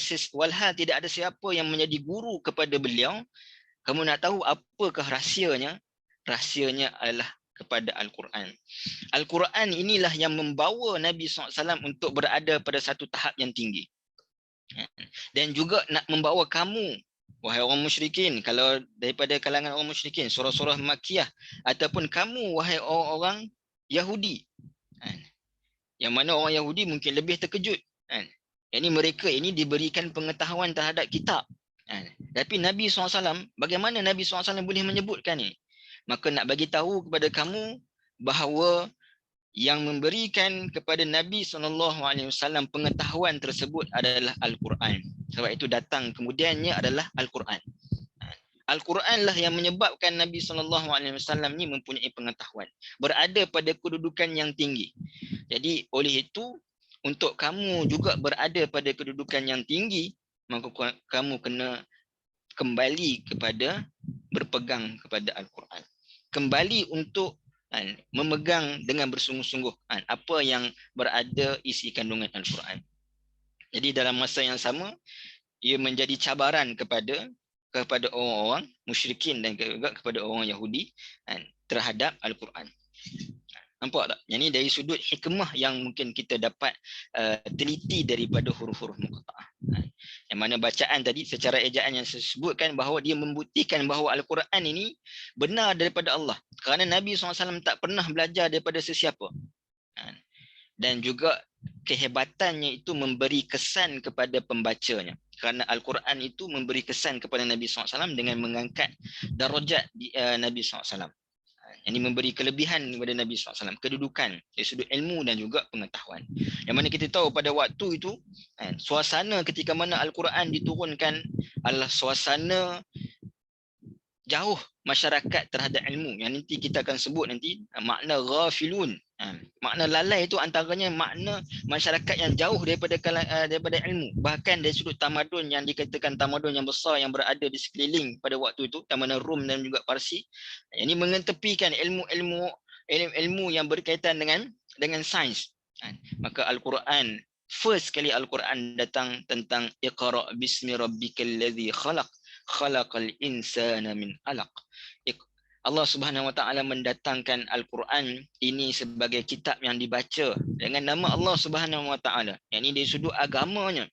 siapa yang menjadi guru kepada beliau. Kamu nak tahu apakah rahsianya? Rahsianya adalah kepada Al-Quran. Al-Quran inilah yang membawa Nabi SAW untuk berada pada satu tahap yang tinggi. Dan juga nak membawa kamu, wahai orang musyrikin, kalau daripada kalangan orang musyrikin, surah-surah Makkiyah, ataupun kamu, wahai orang-orang Yahudi. Yang mana orang Yahudi mungkin lebih terkejut. Yang ini mereka ini diberikan pengetahuan terhadap kitab. Tapi Nabi SAW, bagaimana Nabi SAW boleh menyebutkan ini? Maka nak bagi tahu kepada kamu bahawa yang memberikan kepada Nabi SAW pengetahuan tersebut adalah Al-Quran. Sebab itu datang kemudiannya adalah Al-Quran. Al-Quran lah yang menyebabkan Nabi SAW ni mempunyai pengetahuan, berada pada kedudukan yang tinggi. Jadi oleh itu, untuk kamu juga berada pada kedudukan yang tinggi, maka kamu kena kembali kepada berpegang kepada Al-Quran. Kembali untuk memegang dengan bersungguh-sungguh apa yang berada isi kandungan Al-Quran. Jadi dalam masa yang sama, ia menjadi cabaran kepada orang-orang musyrikin dan juga kepada orang Yahudi terhadap Al-Quran. Nampak tak? Yang ini dari sudut hikmah yang mungkin kita dapat teliti daripada huruf-huruf muqatta'ah. Yang mana bacaan tadi secara ejaan yang saya sebutkan bahawa dia membuktikan bahawa Al-Quran ini benar daripada Allah. Kerana Nabi SAW tak pernah belajar daripada sesiapa. Dan juga kehebatannya itu memberi kesan kepada pembacanya. kerana Al-Quran itu memberi kesan kepada Nabi SAW dengan mengangkat darajat Nabi SAW. Ini memberi kelebihan kepada Nabi SAW, kedudukan dari sudut ilmu dan juga pengetahuan. Yang mana kita tahu pada waktu itu, suasana ketika mana Al-Quran diturunkan adalah suasana jauh masyarakat terhadap ilmu, yang nanti kita akan sebut nanti makna ghafilun. Makna lalai itu antaranya makna masyarakat yang jauh daripada ilmu, bahkan dari sudut tamadun yang dikatakan tamadun yang besar yang berada di sekeliling pada waktu itu, tamadun Rom dan juga Parsi. Ini mengetepikan ilmu yang berkaitan dengan sains. Maka Al-Quran, first kali Al-Quran datang tentang Iqra' bismi rabbikal ladzi khalaq, khalaqal insana min alaq. Allah Subhanahu wa taala mendatangkan Al-Quran ini sebagai kitab yang dibaca dengan nama Allah Subhanahu wa taala. Yang ini dari sudut agamanya.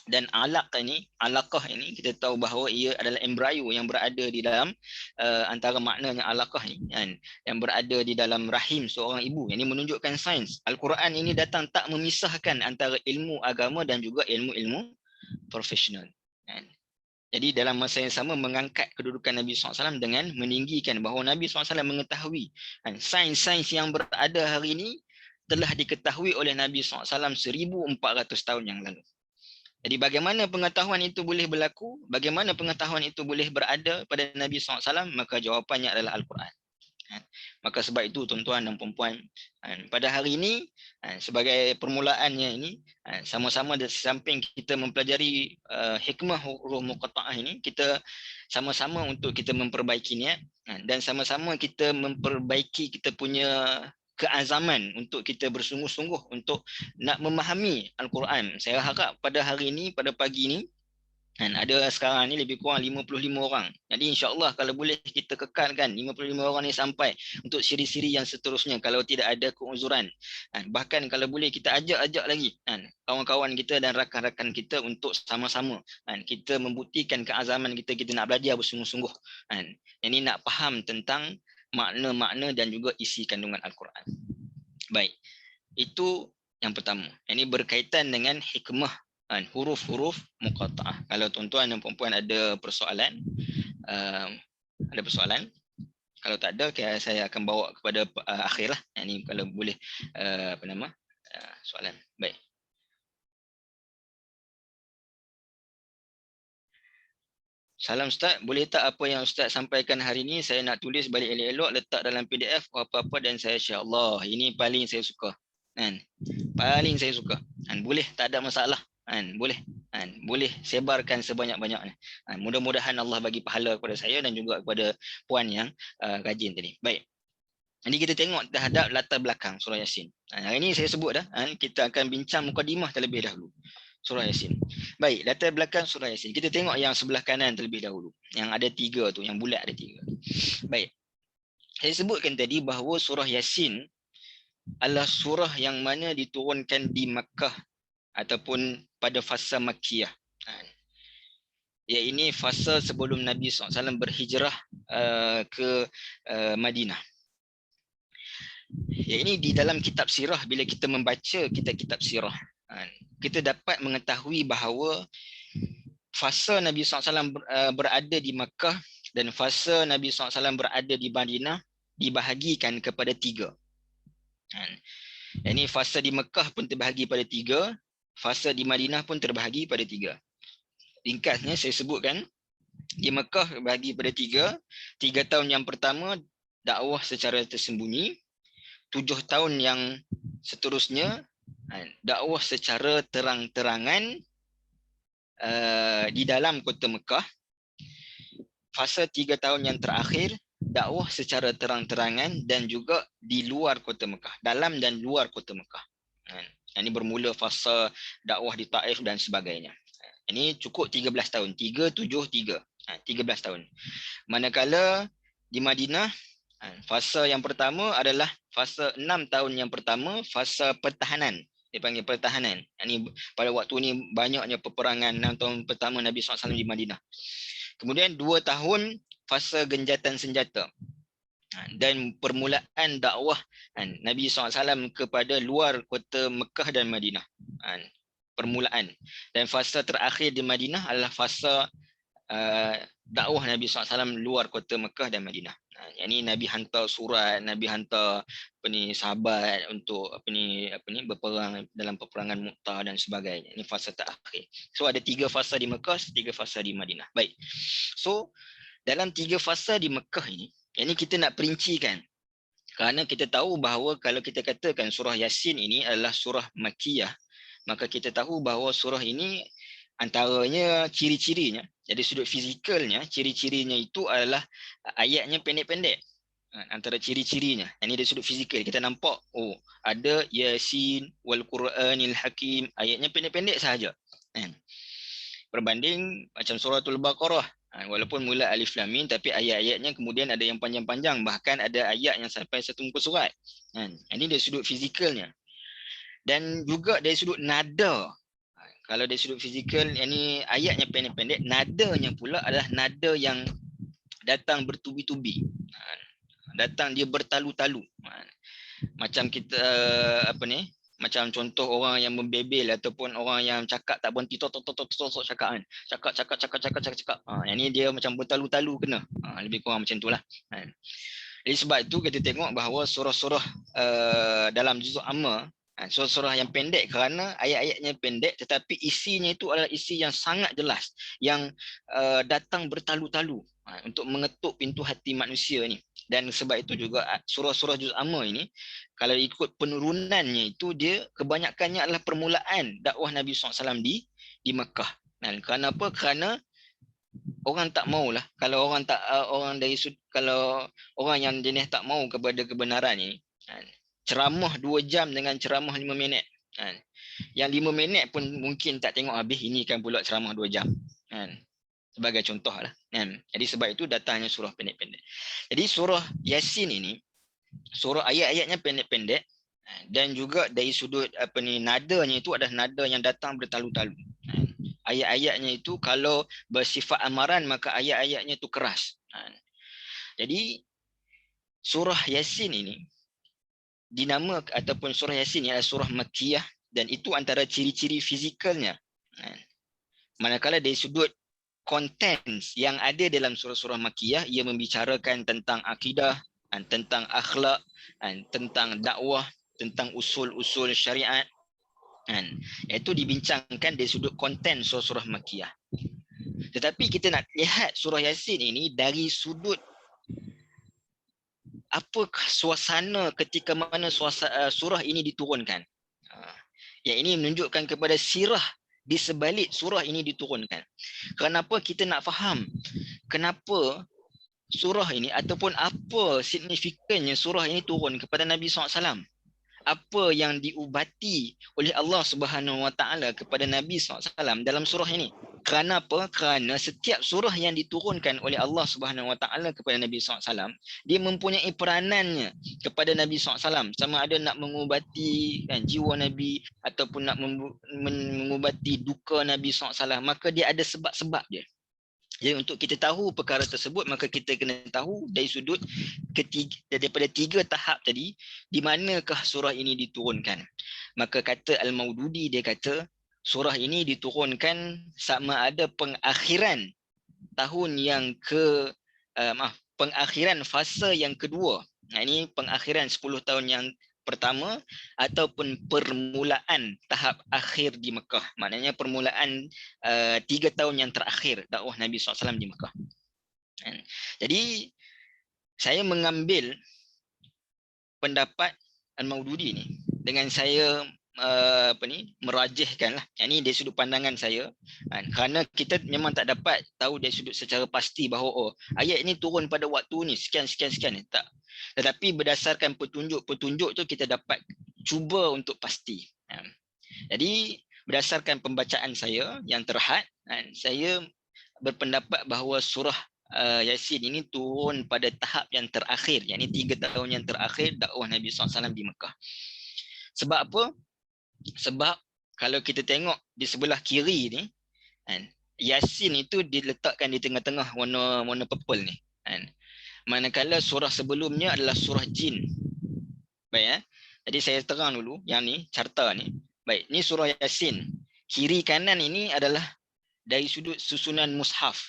Dan alaqah ini kita tahu bahawa ia adalah embrio yang berada di dalam antara maknanya alaqah ni kan, yang berada di dalam rahim seorang ibu. Yang ini menunjukkan sains. Al-Quran ini datang tak memisahkan antara ilmu agama dan juga ilmu-ilmu profesional kan. Jadi dalam masa yang sama mengangkat kedudukan Nabi SAW dengan meninggikan bahawa Nabi SAW mengetahui sains-sains yang berada hari ini telah diketahui oleh Nabi SAW 1400 tahun yang lalu. Jadi bagaimana pengetahuan itu boleh berlaku, bagaimana pengetahuan itu boleh berada pada Nabi SAW, maka jawapannya adalah Al-Quran. Maka sebab itu tuan-tuan dan puan-puan, pada hari ini sebagai permulaannya ini, sama-sama di samping kita mempelajari hikmah huruf muqatta'ah ini, kita sama-sama untuk kita memperbaiki niat dan sama-sama kita memperbaiki kita punya keazaman untuk kita bersungguh-sungguh untuk nak memahami Al-Quran. Saya harap pada hari ini, pada pagi ini, ada sekarang ni lebih kurang 55 orang. Jadi insya-Allah kalau boleh kita kekalkan 55 orang ni sampai untuk siri-siri yang seterusnya kalau tidak ada keuzuran. Bahkan kalau boleh kita ajak lagi kawan-kawan kita dan rakan-rakan kita untuk sama-sama kita membuktikan keazaman kita nak belajar bersungguh-sungguh. Ini nak faham tentang makna-makna dan juga isi kandungan Al-Quran. Baik, itu yang pertama. Ini berkaitan dengan hikmah huruf-huruf muqatta'ah. Kalau tuan-tuan dan puan-puan ada persoalan, kalau tak ada, saya akan bawa kepada akhir lah. Ini kalau boleh soalan. Baik. Salam Ustaz, boleh tak apa yang Ustaz sampaikan hari ini saya nak tulis balik elok-elok, letak dalam PDF apa-apa dan saya share. Allah, ini paling saya suka. Paling saya suka. Boleh, tak ada masalah. Boleh. Boleh sebarkan sebanyak-banyaknya. Mudah-mudahan Allah bagi pahala kepada saya dan juga kepada puan yang rajin tadi. Baik. Jadi kita tengok terhadap latar belakang surah Yasin. Hari ini saya sebut dah, kita akan bincang mukadimah terlebih dahulu. Surah Yasin. Baik, latar belakang surah Yasin. Kita tengok yang sebelah kanan terlebih dahulu. Yang ada 3 tu, yang bulat ada 3. Baik. Saya sebutkan tadi bahawa surah Yasin adalah surah yang mana diturunkan di Makkah ataupun pada fasa Makkiyah. Ya, ini fasa sebelum Nabi SAW berhijrah ke Madinah. Ya, ini di dalam kitab sirah, bila kita membaca kitab sirah, kita dapat mengetahui bahawa fasa Nabi SAW berada di Makkah dan fasa Nabi SAW berada di Madinah dibahagikan kepada 3. Ini fasa di Makkah pun terbahagi pada 3, fasa di Madinah pun terbahagi pada 3. Ringkasnya saya sebutkan, di Makkah terbahagi pada 3. 3 tahun yang pertama dakwah secara tersembunyi, 7 tahun yang seterusnya dakwah secara terang-terangan di dalam kota Mekah. Fasa 3 tahun yang terakhir dakwah secara terang-terangan dan juga di luar kota Mekah, dalam dan luar kota Mekah. Ini bermula fasa dakwah di Taif dan sebagainya. Ini cukup 13 tahun, 3, 7, 3. 13 tahun. Manakala di Madinah, fasa yang pertama adalah fasa 6 tahun yang pertama, fasa pertahanan. Dia panggil pertahanan. Ini pada waktu ini banyaknya peperangan 6 tahun pertama Nabi SAW di Madinah. Kemudian 2 tahun fasa genjatan senjata. Dan permulaan dakwah Nabi SAW kepada luar kota Mekah dan Madinah. permulaan. Dan fasa terakhir di Madinah adalah fasa dakwah Nabi SAW luar kota Mekah dan Madinah. Yang ni Nabi hantar surat, Nabi hantar sahabat untuk berperang dalam peperangan Mu'tah dan sebagainya. Ini fasa terakhir. So ada 3 fasa di Mekah, 3 fasa di Madinah. Baik. So dalam 3 fasa di Mekah ini kita nak perincikan. Kerana kita tahu bahawa kalau kita katakan surah Yasin ini adalah surah Makkiyah, maka kita tahu bahawa surah ini antaranya ciri-cirinya, jadi sudut fizikalnya, ciri-cirinya itu adalah ayatnya pendek-pendek. Antara ciri-cirinya, ini dari sudut fizikal kita nampak, oh ada Yasin wal Quranil Hakim, ayatnya pendek-pendek sahaja. Berbanding macam suratul Baqarah, walaupun mula alif lam mim tapi ayat-ayatnya kemudian ada yang panjang-panjang, bahkan ada ayat yang sampai 1 muka surat. Ini dari sudut fizikalnya. Dan juga dari sudut nada. Kalau dari sudut fizikal, ini ayatnya pendek-pendek, nadanya pula adalah nada yang datang bertubi-tubi. Datang dia bertalu-talu. Macam kita macam contoh orang yang membebel ataupun orang yang cakap tak berhenti cakap kan. Cakap. Yang ni dia macam bertalu-talu kena. Lebih kurang macam itulah. Jadi sebab itu kita tengok bahawa surah-surah dalam juzuk amma, surah-surah yang pendek kerana ayat-ayatnya pendek tetapi isinya itu adalah isi yang sangat jelas, yang datang bertalu-talu untuk mengetuk pintu hati manusia ni. Dan sebab itu juga surah-surah juz amma ini kalau ikut penurunannya itu dia kebanyakannya adalah permulaan dakwah Nabi SAW di Mekah. Dan kerana apa? Kerana orang tak maulah kalau orang yang jenis tak mau kepada kebenaran ni, ceramah 2 jam dengan ceramah 5 minit. Yang 5 minit pun mungkin tak tengok habis, ini kan pula ceramah 2 jam. Sebagai contoh lah. Jadi sebab itu datangnya surah pendek-pendek. Jadi surah Yasin ini, surah ayat-ayatnya pendek-pendek dan juga dari sudut nadanya itu adalah nada yang datang bertalu-talu. Ayat-ayatnya itu kalau bersifat amaran maka ayat-ayatnya itu keras. Jadi surah Yasin ini dinama ataupun surah Yasin ialah surah Makkiyah dan itu antara ciri-ciri fizikalnya. Manakala dari sudut konten yang ada dalam surah-surah Makkiyah, ia membicarakan tentang akidah, tentang akhlak, tentang dakwah, tentang usul-usul syariat. Itu dibincangkan dari sudut konten surah-surah Makkiyah. Tetapi kita nak lihat surah Yasin ini dari sudut apakah suasana ketika mana surah ini diturunkan. Yang ini menunjukkan kepada sirah di sebalik surah ini diturunkan. Kenapa kita nak faham kenapa surah ini ataupun apa signifikannya surah ini turun kepada Nabi SAW. Apa yang diubati oleh Allah Subhanahu Wa Taala kepada Nabi SAW dalam surah ini. Kerana apa? Kerana setiap surah yang diturunkan oleh Allah Subhanahu Wa Taala kepada Nabi SAW, dia mempunyai peranannya kepada Nabi SAW. Sama ada nak mengubati jiwa Nabi ataupun nak mengubati duka Nabi SAW. Maka dia ada sebab-sebab dia. Jadi untuk kita tahu perkara tersebut, maka kita kena tahu dari sudut daripada 3 tahap tadi, di manakah surah ini diturunkan. Maka kata Al-Maududi, dia kata surah ini diturunkan sama ada pengakhiran tahun yang pengakhiran fasa yang kedua. Ini pengakhiran 10 tahun yang pertama ataupun permulaan tahap akhir di Mekah. Maknanya permulaan 3 tahun yang terakhir dakwah Nabi SAW di Mekah. Jadi saya mengambil pendapat Al-Maududi ni dengan saya merajihkanlah. Ini dari sudut pandangan saya. Kerana kita memang tak dapat tahu dari sudut secara pasti bahawa ayat ini turun pada waktu ni sekian. Tak. Tetapi berdasarkan petunjuk-petunjuk tu kita dapat cuba untuk pasti. Jadi berdasarkan pembacaan saya yang terhad, saya berpendapat bahawa surah Yasin ini turun pada tahap yang terakhir, yakni 3 tahun yang terakhir dakwah Nabi SAW di Mekah. Sebab apa? Sebab kalau kita tengok di sebelah kiri ni, Yasin itu diletakkan di tengah-tengah warna purple ni. Manakala surah sebelumnya adalah surah Jin. Baik, jadi saya terang dulu yang ni, carta ni. Baik, ni surah Yasin. kiri kanan ini adalah dari sudut susunan mushaf.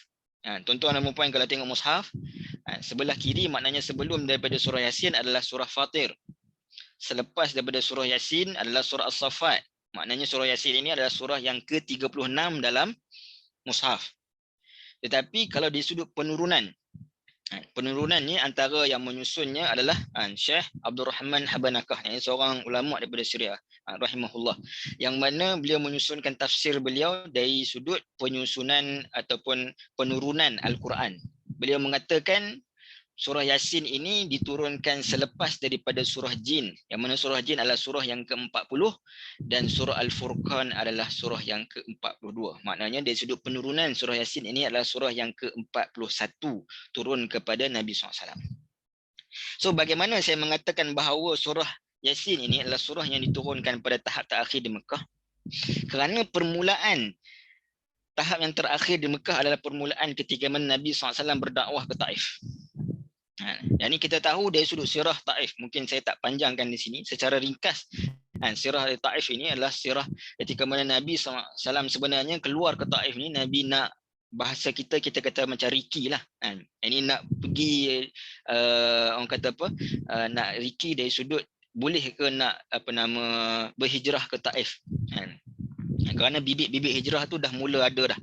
Tuan-tuan dan puan kalau tengok mushaf, sebelah kiri maknanya sebelum daripada surah Yasin adalah surah Fatir. Selepas daripada surah Yasin adalah surah As-Saffat. Maknanya surah Yasin ini adalah surah yang ke-36 dalam mushaf. Tetapi kalau di sudut penurunan, penurunan ni antara yang menyusunnya adalah Syekh Abdul Rahman Habanakah, yang seorang ulama daripada Syria, rahimahullah, yang mana beliau menyusunkan tafsir beliau dari sudut penyusunan ataupun penurunan Al-Quran. Beliau mengatakan surah Yasin ini diturunkan selepas daripada surah Jin, yang mana surah Jin adalah surah yang ke-40 dan surah Al-Furqan adalah surah yang ke-42. Maknanya dari sudut penurunan surah Yasin ini adalah surah yang ke-41 turun kepada Nabi SAW. So bagaimana saya mengatakan bahawa surah Yasin ini adalah surah yang diturunkan pada tahap terakhir di Mekah? Kerana permulaan tahap yang terakhir di Mekah adalah permulaan ketika Nabi SAW berdakwah ke Taif. Yang ini kita tahu dari sudut sirah Taif. Mungkin saya tak panjangkan di sini secara ringkas. Sirah Taif ini adalah sirah ketika mana Nabi SAW sebenarnya keluar ke Taif ni. Nabi nak, bahasa kita kata macam Riki lah. Ini nak pergi orang kata apa, nak Riki dari sudut boleh ke nak berhijrah ke Taif. Kerana bibit-bibit hijrah tu dah mula ada dah.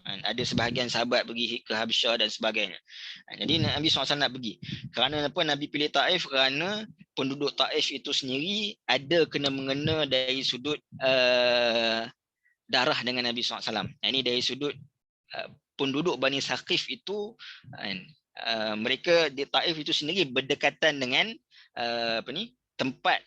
Ada sebahagian sahabat pergi ke Habsyah dan sebagainya. Jadi Nabi SAW nak pergi. Kerana apa Nabi pilih Taif? Kerana penduduk Taif itu sendiri ada kena-mengena dari sudut darah dengan Nabi SAW. Ini dari sudut penduduk Bani Saqif itu, mereka di Taif itu sendiri berdekatan dengan tempat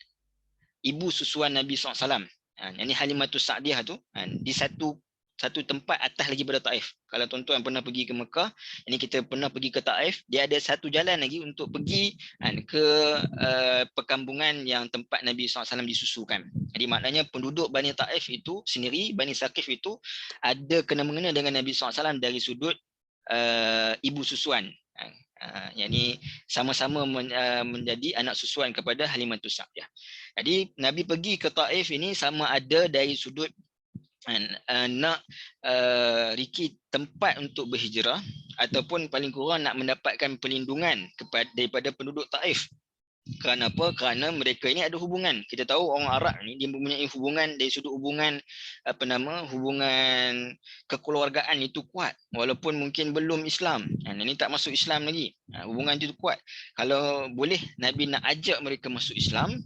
ibu susuan Nabi SAW. Ini Halimatus Sa'diyah tu, di satu tempat atas lagi pada Taif. Kalau tuan-tuan pernah pergi ke Mekah, ini kita pernah pergi ke Taif, dia ada satu jalan lagi untuk pergi ke perkampungan yang tempat Nabi SAW disusukan. Jadi maknanya penduduk Bani Taif itu sendiri, Bani Saqif itu ada kena-mengena dengan Nabi SAW dari sudut ibu susuan. Yang ini sama-sama menjadi anak susuan kepada Halimatus Sa'diyah. Jadi Nabi pergi ke Taif ini sama ada dari sudut nak Riki tempat untuk berhijrah, ataupun paling kurang nak mendapatkan perlindungan daripada penduduk Taif. Kerana apa? Kerana mereka ini ada hubungan. Kita tahu orang Arab ni dia mempunyai hubungan dari sudut hubungan hubungan kekeluargaan itu kuat, walaupun mungkin belum Islam. Ini tak masuk Islam lagi. Hubungan itu kuat. Kalau boleh Nabi nak ajak mereka masuk Islam,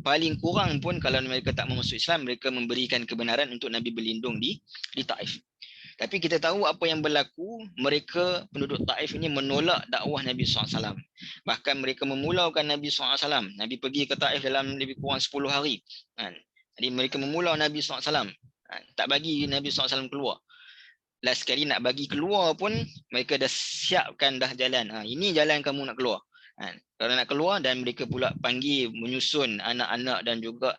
paling kurang pun kalau mereka tak masuk Islam, mereka memberikan kebenaran untuk Nabi berlindung di Taif. Tapi kita tahu apa yang berlaku, mereka penduduk Taif ini menolak dakwah Nabi SAW. Bahkan mereka memulaukan Nabi SAW. Nabi pergi ke Taif dalam lebih kurang 10 hari. Jadi mereka memulau Nabi SAW. Tak bagi Nabi SAW keluar. Last sekali nak bagi keluar pun, mereka dah siapkan dah jalan. Ini jalan kamu nak keluar. Kalau nak keluar, dan mereka pula panggil menyusun anak-anak dan juga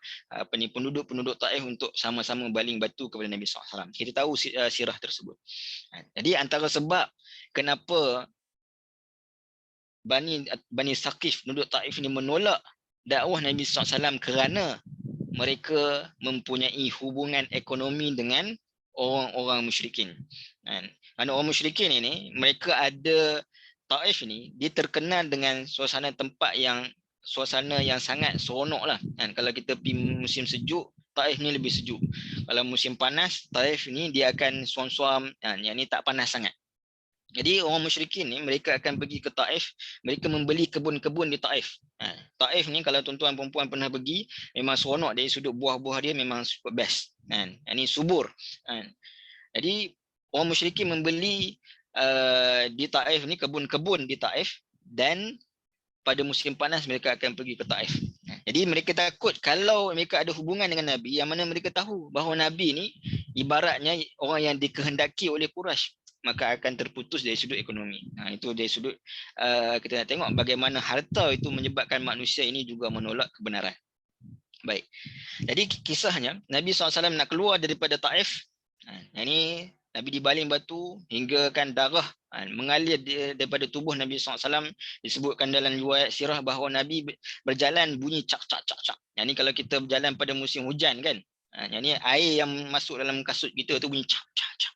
penduduk-penduduk Taif untuk sama-sama baling batu kepada Nabi SAW. Kita tahu sirah tersebut. Jadi antara sebab kenapa Bani Saqif, penduduk Taif ini menolak dakwah Nabi SAW, kerana mereka mempunyai hubungan ekonomi dengan orang-orang musyrikin. Kerana orang musyrikin ini, mereka ada Taif ni, dia terkenal dengan suasana tempat yang sangat seronok lah. Kalau kita pergi musim sejuk, Taif ni lebih sejuk. Kalau musim panas, Taif ni dia akan suam-suam, yang ni tak panas sangat. Jadi orang musyrikin ni, mereka akan pergi ke Taif, mereka membeli kebun-kebun di Taif. Taif ni kalau tuan-tuan perempuan pernah pergi, memang seronok dari sudut buah-buah dia memang super best. Yang ni subur. Jadi orang musyrikin membeli di Taif ni, kebun-kebun di Taif, dan pada musim panas mereka akan pergi ke Taif. Jadi mereka takut kalau mereka ada hubungan dengan Nabi, yang mana mereka tahu bahawa Nabi ni ibaratnya orang yang dikehendaki oleh Quraisy, maka akan terputus dari sudut ekonomi. Itu dari sudut kita nak tengok bagaimana harta itu menyebabkan manusia ini juga menolak kebenaran. Baik. Jadi kisahnya Nabi SAW nak keluar daripada Taif. Yang ini Nabi dibaling batu hingga kan darah mengalir daripada tubuh Nabi SAW. Disebutkan dalam riwayat sirah bahawa Nabi berjalan bunyi cak cak cak cak. Yang ni kalau kita berjalan pada musim hujan kan, Yang ni air yang masuk dalam kasut kita tu bunyi cap cap cap.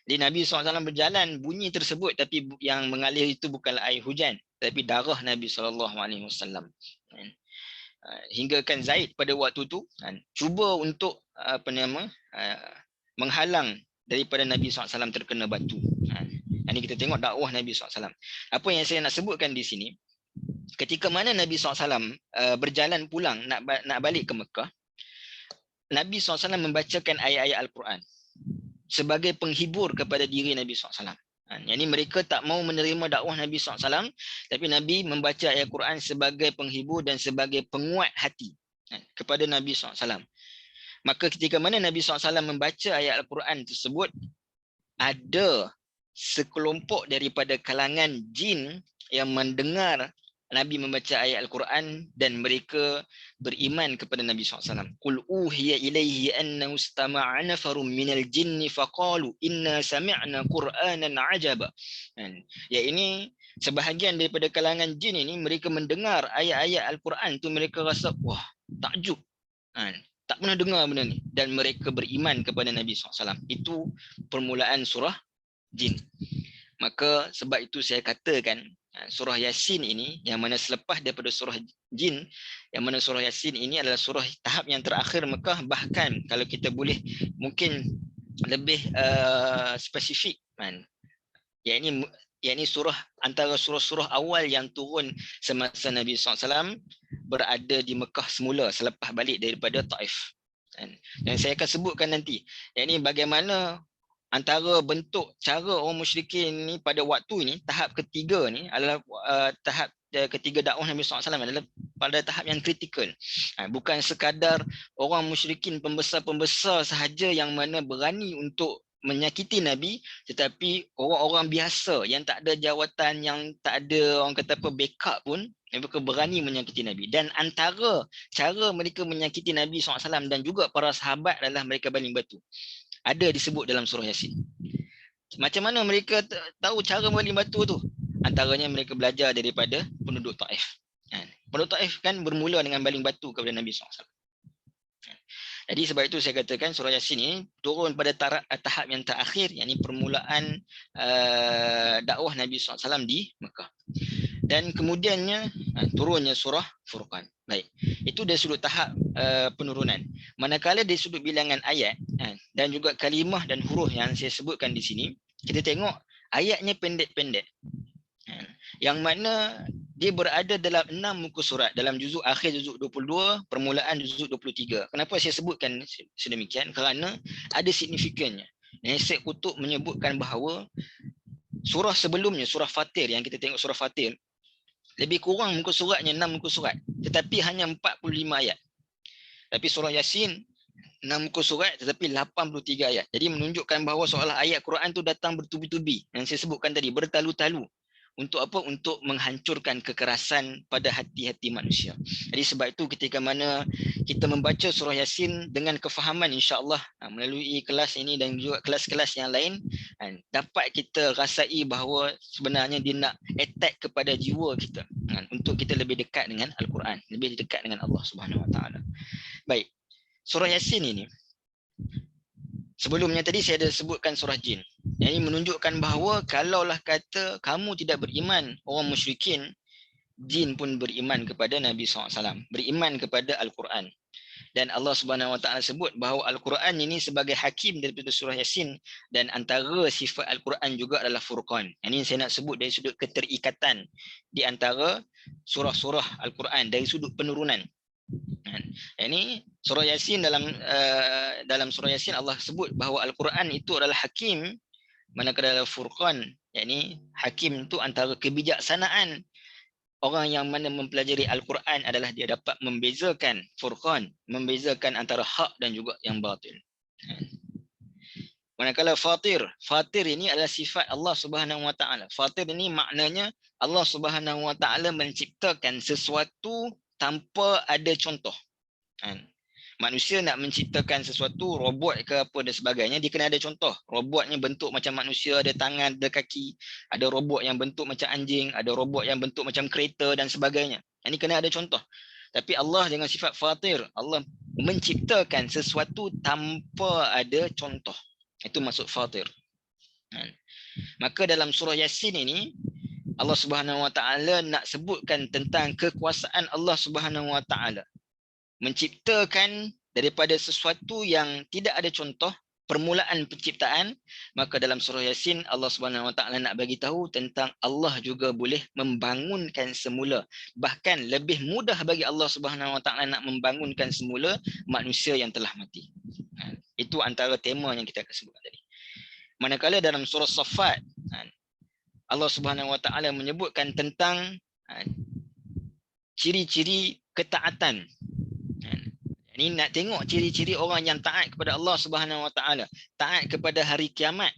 Jadi Nabi SAW berjalan, bunyi tersebut tapi yang mengalir itu bukanlah air hujan, tapi darah Nabi SAW. Hinggakan Zaid pada waktu tu cuba untuk menghalang daripada Nabi SAW terkena batu. Ini kita tengok dakwah Nabi SAW. Apa yang saya nak sebutkan di sini, ketika mana Nabi SAW berjalan pulang nak balik ke Mekah, Nabi SAW membacakan ayat-ayat Al-Quran sebagai penghibur kepada diri Nabi SAW. Yang ini mereka tak mau menerima dakwah Nabi SAW, tapi Nabi membaca ayat Quran sebagai penghibur dan sebagai penguat hati kepada Nabi SAW. Maka ketika mana Nabi SAW membaca ayat Al-Quran tersebut, ada sekelompok daripada kalangan jin yang mendengar Nabi membaca ayat Al-Quran dan mereka beriman kepada Nabi SAW. Qul uhiya ilaihi annahu istama'a nafarun minal jinni faqalu inna sami'na Qur'anan ajaba. Ya, ini sebahagian daripada kalangan jin ini, mereka mendengar ayat-ayat Al-Quran tu mereka rasa wah, takjub. Tak pernah dengar benda ni, dan mereka beriman kepada Nabi SAW. Itu permulaan surah jin. Maka sebab itu saya katakan surah Yasin ini, yang mana selepas daripada surah jin, yang mana surah Yasin ini adalah surah tahap yang terakhir Mekah, bahkan kalau kita boleh mungkin lebih spesifik, yakni surah antara surah-surah awal yang turun semasa Nabi SAW berada di Mekah semula selepas balik daripada Taif. Dan saya akan sebutkan nanti, yakni bagaimana antara bentuk cara orang musyrikin ni pada waktu ini, tahap ketiga ni adalah tahap ketiga dakwah Nabi SAW adalah pada tahap yang kritikal. Bukan sekadar orang musyrikin pembesar-pembesar sahaja yang mana berani untuk menyakiti Nabi, tetapi orang-orang biasa yang tak ada jawatan, yang tak ada orang kata apa backup pun, mereka berani menyakiti Nabi. Dan antara cara mereka menyakiti Nabi SAW dan juga para sahabat adalah mereka baling batu. Ada disebut dalam surah Yasin. Macam mana mereka tahu cara baling batu tu? Antaranya mereka belajar daripada penduduk Taif. Penduduk Taif kan bermula dengan baling batu kepada Nabi SAW. Jadi sebab itu saya katakan surah Yasin ini turun pada tahap yang terakhir, yakni permulaan dakwah Nabi SAW di Mekah. Dan kemudiannya turunnya surah Furqan. Baik, itu dari sudut tahap penurunan. Manakala dari sudut bilangan ayat dan juga kalimah dan huruf yang saya sebutkan di sini, kita tengok ayatnya pendek-pendek. Yang mana dia berada dalam 6 muka surat, dalam juzuk akhir juzuk 22, permulaan juzuk 23. Kenapa saya sebutkan sedemikian? Kerana ada signifikannya. Syekh Qutb menyebutkan bahawa surah sebelumnya, surah Fatir, yang kita tengok surah Fatir, lebih kurang muka suratnya 6 muka surat, tetapi hanya 45 ayat. Tapi surah Yasin 6 muka surat tetapi 83 ayat. Jadi menunjukkan bahawa seolah ayat Quran tu datang bertubi-tubi, yang saya sebutkan tadi, bertalu-talu. Untuk apa? Untuk menghancurkan kekerasan pada hati-hati manusia. Jadi sebab itu ketika mana kita membaca surah Yasin dengan kefahaman, insya-Allah melalui kelas ini dan juga kelas-kelas yang lain, dapat kita rasai bahawa sebenarnya dia nak attack kepada jiwa kita, untuk kita lebih dekat dengan Al-Quran, lebih dekat dengan Allah Subhanahu Wa Taala. Baik, surah Yasin ini sebelumnya tadi saya ada sebutkan surah jin. Yang ini menunjukkan bahawa kalaulah kata kamu tidak beriman, orang musyrikin, jin pun beriman kepada Nabi SAW, beriman kepada Al-Quran. Dan Allah Subhanahu Wa Taala sebut bahawa Al-Quran ini sebagai hakim daripada surah Yasin, dan antara sifat Al-Quran juga adalah Furqan. Ini saya nak sebut dari sudut keterikatan di antara surah-surah Al-Quran dari sudut penurunan. Ini surah Yasin, dalam surah Yasin Allah sebut bahawa Al-Quran itu adalah hakim, manakala Furqan, yakni hakim itu antara kebijaksanaan. Orang yang mana mempelajari Al-Quran adalah dia dapat membezakan Furqan, membezakan antara hak dan juga yang batil. Manakala Fatir ini adalah sifat Allah Subhanahu Wa Taala. Fatir ini maknanya Allah Subhanahu Wa Taala menciptakan sesuatu tanpa ada contoh. Manusia nak menciptakan sesuatu, robot ke apa dan sebagainya, dia kena ada contoh. Robotnya bentuk macam manusia, ada tangan, ada kaki. Ada robot yang bentuk macam anjing, ada robot yang bentuk macam kereta dan sebagainya. Ini kena ada contoh. Tapi Allah dengan sifat Fatir, Allah menciptakan sesuatu tanpa ada contoh. Itu maksud fatir. Maka dalam surah Yasin ini Allah Subhanahu Wa Taala nak sebutkan tentang kekuasaan Allah Subhanahu Wa Taala menciptakan daripada sesuatu yang tidak ada contoh, permulaan penciptaan. Maka dalam surah Yasin Allah Subhanahu Wa Taala nak bagi tahu tentang Allah juga boleh membangunkan semula. Bahkan lebih mudah bagi Allah Subhanahu Wa Taala nak membangunkan semula manusia yang telah mati. Itu antara tema yang kita akan sebutkan tadi. Manakala dalam surah Saffat Allah Subhanahu Wa Taala menyebutkan tentang ciri-ciri ketaatan. Ini nak tengok ciri-ciri orang yang taat kepada Allah Subhanahu Wa Taala, taat kepada hari kiamat.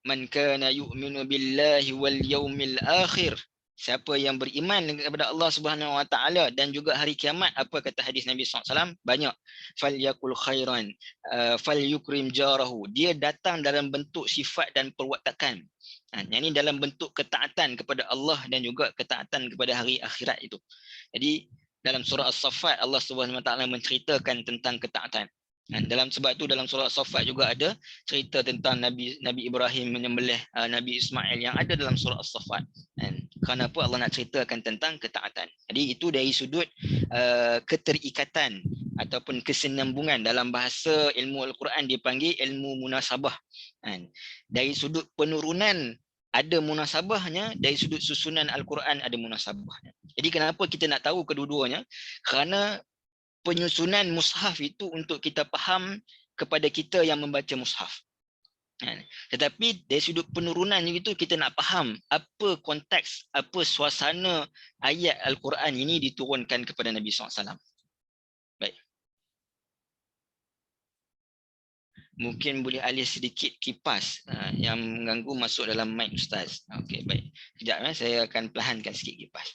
Man kana yu'minu billahi wal yaumil akhir. Siapa yang beriman kepada Allah Subhanahu Wa Taala dan juga hari kiamat, apa kata hadis Nabi SAW? Banyak. Falyakul khairan, falyukrim jarahu. Dia datang dalam bentuk sifat dan perwatakan. Yang ini dalam bentuk ketaatan kepada Allah dan juga ketaatan kepada hari akhirat itu. Jadi dalam surah As-Saffat Allah Subhanahu Wa Taala menceritakan tentang ketaatan. Dalam sebab itu dalam surah As-Saffat juga ada cerita tentang Nabi Ibrahim menyembelih Nabi Ismail yang ada dalam surah As-Saffat. Kenapa Allah nak ceritakan tentang ketaatan? Jadi itu dari sudut keterikatan ataupun kesinambungan. Dalam bahasa ilmu Al-Quran dipanggil ilmu munasabah. Dari sudut penurunan ada munasabahnya, dari sudut susunan Al-Quran ada munasabahnya. Jadi kenapa kita nak tahu kedua-duanya? Kerana penyusunan mushaf itu untuk kita faham kepada kita yang membaca mushaf. Tetapi dari sudut penurunan itu kita nak faham apa konteks, apa suasana ayat Al-Quran ini diturunkan kepada Nabi SAW. Baik. Mungkin boleh alih sedikit kipas yang mengganggu masuk dalam mic Ustaz. Okey, baik. Sekejap saya akan perlahankan sikit kipas.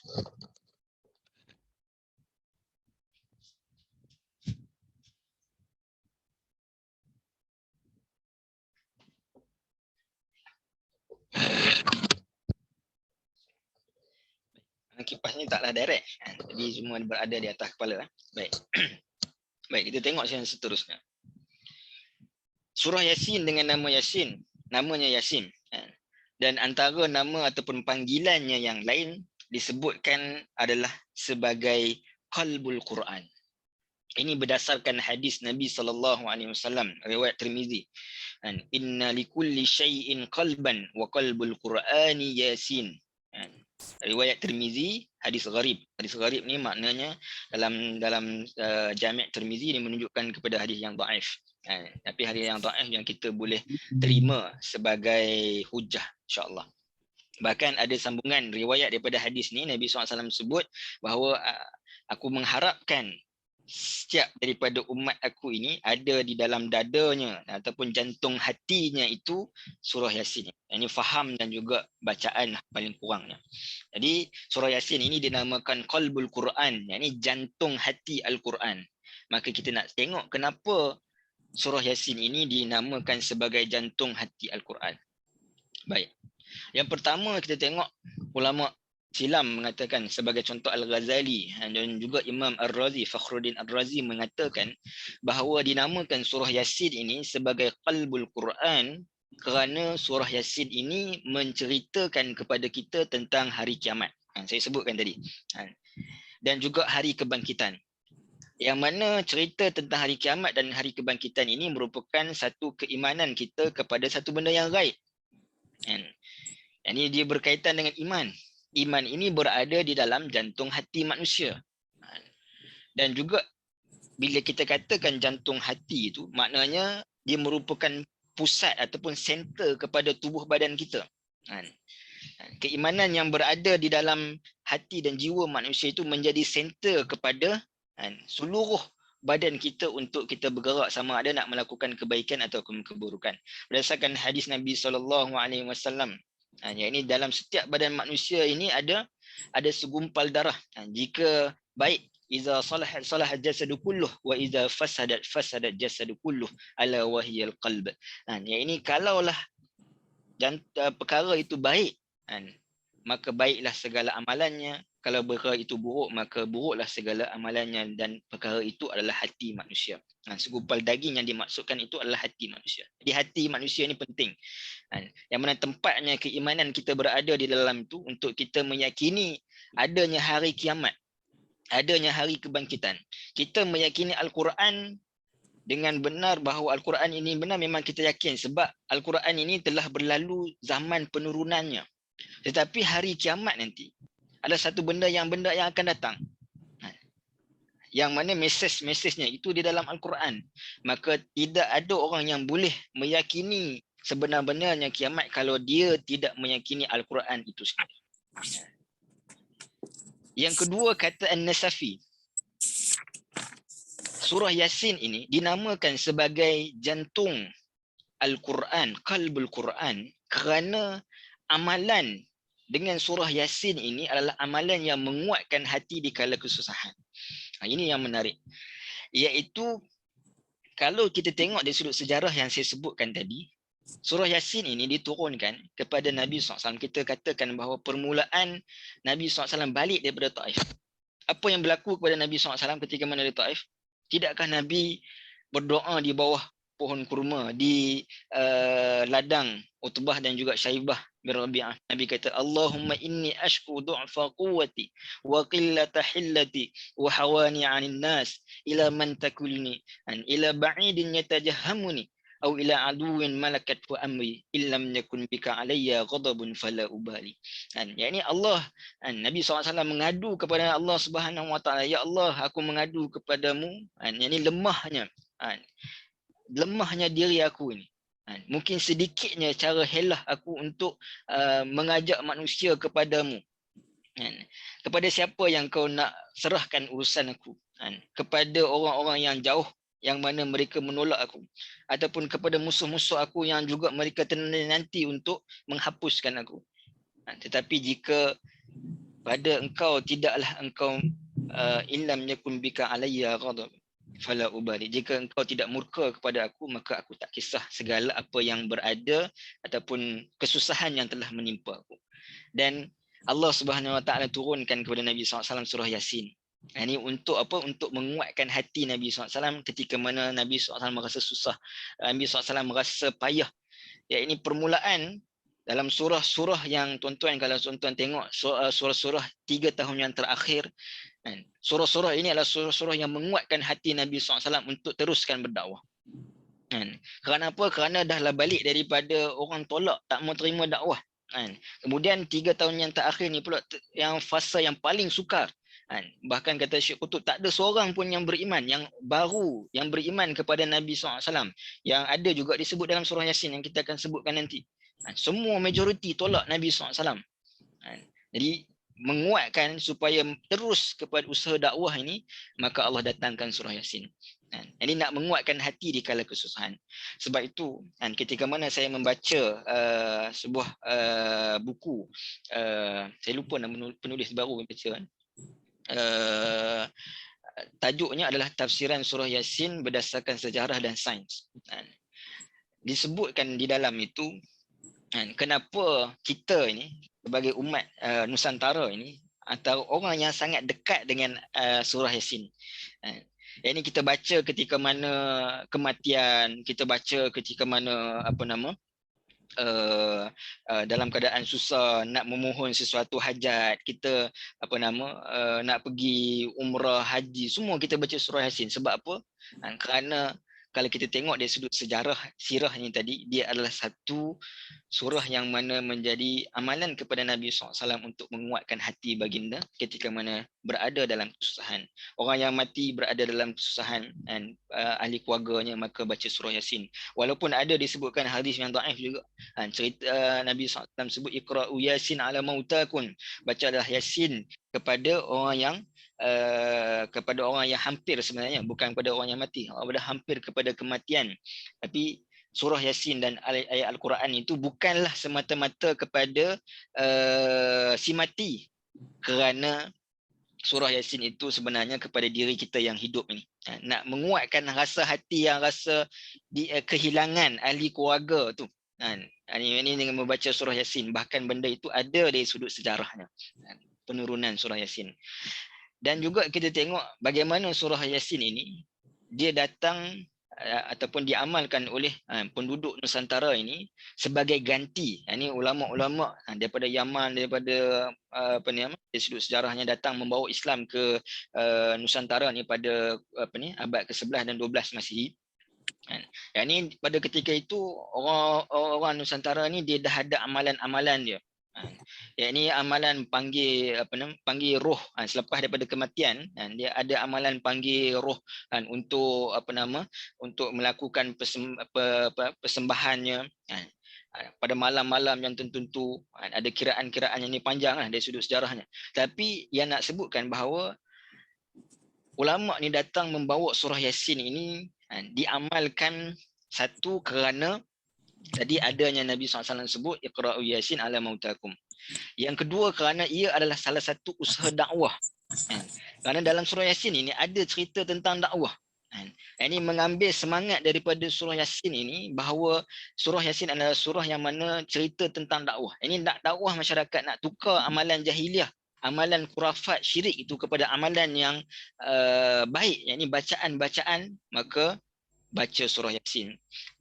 Kipas ni taklah direct, jadi semua berada di atas kepala. Baik. Baik, kita tengok yang seterusnya. Surah Yasin dengan nama Yasin, namanya Yasin. Dan antara nama ataupun panggilannya yang lain disebutkan adalah sebagai qalbul Quran. Ini berdasarkan hadis Nabi SAW, riwayat Tirmizi. Inna likulli syai'in qalban wa qalbul Qur'ani Yasin. Riwayat Tirmizi, hadis gharib. Hadis gharib ni maknanya dalam Jami' Tirmizi ini menunjukkan kepada hadis yang dhaif. Tapi hadis yang dhaif yang kita boleh terima sebagai hujah insya-Allah. Bahkan ada sambungan riwayat daripada hadis ni Nabi SAW sebut bahawa aku mengharapkan setiap daripada umat aku ini ada di dalam dadanya ataupun jantung hatinya itu surah Yasin. Ini faham dan juga bacaan paling kurangnya. Jadi surah Yasin ini dinamakan qalbul Quran, yakni jantung hati Al-Quran. Maka kita nak tengok kenapa surah Yasin ini dinamakan sebagai jantung hati Al-Quran. Baik. Yang pertama kita tengok ulama silam mengatakan, sebagai contoh Al-Ghazali dan juga Imam Ar-Razi, Fakhruddin Ar-Razi mengatakan bahawa dinamakan surah Yasin ini sebagai qalbul Quran kerana surah Yasin ini menceritakan kepada kita tentang hari kiamat. Saya sebutkan tadi. Dan juga hari kebangkitan. Yang mana cerita tentang hari kiamat dan hari kebangkitan ini merupakan satu keimanan kita kepada satu benda yang gaib. Ini dia berkaitan dengan iman. Iman ini berada di dalam jantung hati manusia. Dan juga bila kita katakan jantung hati itu, maknanya dia merupakan pusat ataupun center kepada tubuh badan kita. Keimanan yang berada di dalam hati dan jiwa manusia itu menjadi center kepada seluruh badan kita untuk kita bergerak sama ada nak melakukan kebaikan atau keburukan. Berdasarkan hadis Nabi SAW, yang ini dalam setiap badan manusia ini ada segumpal darah. Jika baik, iza salahat salahat jasadu kulluh wa iza fasadat jasadu kulluh ala wahiyal qalb. Yang ini kalaulah perkara itu baik, maka baiklah segala amalannya. Kalau perkara itu buruk, maka buruklah segala amalannya, dan perkara itu adalah hati manusia. Segumpal daging yang dimaksudkan itu adalah hati manusia. Jadi hati manusia ini penting. Yang mana tempatnya keimanan kita berada di dalam itu untuk kita meyakini adanya hari kiamat, adanya hari kebangkitan. Kita meyakini Al-Quran dengan benar, bahawa Al-Quran ini benar, memang kita yakin sebab Al-Quran ini telah berlalu zaman penurunannya. Tetapi hari kiamat nanti ada satu benda yang akan datang, yang mana mesej-mesejnya itu di dalam Al-Quran. Maka tidak ada orang yang boleh meyakini sebenar-benarnya kiamat kalau dia tidak meyakini Al-Quran itu sendiri. Yang kedua, kata An-Nasafi, surah Yasin ini dinamakan sebagai jantung Al-Quran, qalbul Quran, kerana amalan dengan surah Yasin ini adalah amalan yang menguatkan hati di kala kesusahan. Ini yang menarik. Iaitu kalau kita tengok dari sudut sejarah yang saya sebutkan tadi, surah Yasin ini diturunkan kepada Nabi SAW. Kita katakan bahawa permulaan Nabi SAW balik daripada Taif. Apa yang berlaku kepada Nabi SAW ketika mana di Taif? Tidakkah Nabi berdoa di bawah pohon kurma, di ladang Utbah dan juga Syaibah bin Rabi'ah? Nabi kata, Allahumma inni ashku du'fa quwwati wa qillata hillati wa hawani 'anil nas ila man takulni an ila ba'idin yatajahamuni aw ila aduwin malakat wa amri illam yakun bika alayya ghadabun fala ubali. Yakni Allah, Nabi SAW mengadu kepada Allah Subhanahu Wa Taala, ya Allah, aku mengadu kepadamu, yakni lemahnya diri aku ini. Mungkin sedikitnya cara helah aku untuk mengajak manusia kepadamu. Kepada siapa yang kau nak serahkan urusan aku? Kepada orang-orang yang jauh, yang mana mereka menolak aku, ataupun kepada musuh-musuh aku yang juga mereka nanti untuk menghapuskan aku. Tetapi jika pada engkau tidaklah engkau illam yakun bika alayya ghadab fala ubali, jika engkau tidak murka kepada aku, maka aku tak kisah segala apa yang berada ataupun kesusahan yang telah menimpa aku. Dan Allah Subhanahu Wa Taala turunkan kepada Nabi SAW surah Yasin. Ini untuk apa? Untuk menguatkan hati Nabi SAW ketika mana Nabi SAW merasa susah, Nabi SAW merasa payah. Ya, ini permulaan dalam surah-surah yang tuan-tuan, kalau tuan-tuan tengok surah-surah 3 tahun yang terakhir, surah-surah ini adalah surah-surah yang menguatkan hati Nabi SAW untuk teruskan berdakwah. Kerana apa? Kerana dahlah balik daripada orang tolak, tak mau terima dakwah. Kemudian 3 tahun yang terakhir ni pula yang fasa yang paling sukar. Bahkan kata Syekh Qutub, tak ada seorang pun yang beriman, yang baru, yang beriman kepada Nabi SAW, yang ada juga disebut dalam surah Yasin yang kita akan sebutkan nanti. Semua majoriti tolak Nabi SAW. Jadi menguatkan supaya terus kepada usaha dakwah ini, maka Allah datangkan surah Yasin. Ini nak menguatkan hati di kala kesusahan. Sebab itu ketika mana saya membaca sebuah buku, saya lupa nama penulis baru yang baca, tajuknya adalah Tafsiran Surah Yasin Berdasarkan Sejarah dan Sains. Disebutkan di dalam itu kenapa kita ini sebagai umat Nusantara ini atau orang yang sangat dekat dengan Surah Yasin. Ini kita baca ketika mana kematian, kita baca ketika mana dalam keadaan susah, nak memohon sesuatu hajat, kita nak pergi umrah, haji, semua kita baca surah Yasin. Sebab apa? Kerana kalau kita tengok dari sudut sejarah sirah ni tadi, dia adalah satu surah yang mana menjadi amalan kepada Nabi SAW untuk menguatkan hati baginda ketika mana berada dalam kesusahan. Orang yang mati berada dalam kesusahan dan ahli keluarganya, maka baca surah Yasin. Walaupun ada disebutkan hadis yang dhaif juga, cerita Nabi SAW sebut iqra'u Yasin ala mautakum, bacalah Yasin kepada orang yang hampir, sebenarnya bukan kepada orang yang mati, orang hampir kepada kematian. Tapi surah Yasin dan ayat Al-Quran itu bukanlah semata-mata kepada si mati, kerana surah Yasin itu sebenarnya kepada diri kita yang hidup ini. Nak menguatkan rasa hati yang rasa kehilangan ahli keluarga tu. Ini dengan membaca surah Yasin, bahkan benda itu ada dari sudut sejarahnya. penurunan surah Yasin. Dan juga kita tengok bagaimana surah Yasin ini dia datang ataupun diamalkan oleh penduduk Nusantara ini sebagai ganti. Ini ulama-ulama daripada Yaman, daripada dari sudut sejarahnya datang membawa Islam ke Nusantara ni pada abad ke-11 dan 12 Masihi. Yang ni pada ketika itu orang Nusantara ni dia dah ada amalan-amalan dia. Yang ni amalan panggil roh selepas daripada kematian, dia ada amalan panggil roh untuk untuk melakukan persembahannya pada malam-malam yang tertentu. Ada kiraan-kiraan yang ni panjang dari sudut sejarahnya. Tapi yang nak sebutkan bahawa ulama ni datang membawa surah Yasin ini diamalkan satu kerana tadi adanya Nabi SAW sebut Iqra'u Yasin ala mautakum. Yang kedua kerana ia adalah salah satu usaha dakwah. Kerana dalam surah Yasin ini ada cerita tentang dakwah. Ini mengambil semangat daripada surah Yasin ini bahawa surah Yasin adalah surah yang mana cerita tentang dakwah. Ini nak dakwah masyarakat, nak tukar amalan jahiliah, amalan khurafat syirik itu kepada amalan yang baik, yakni bacaan-bacaan, maka baca surah Yasin.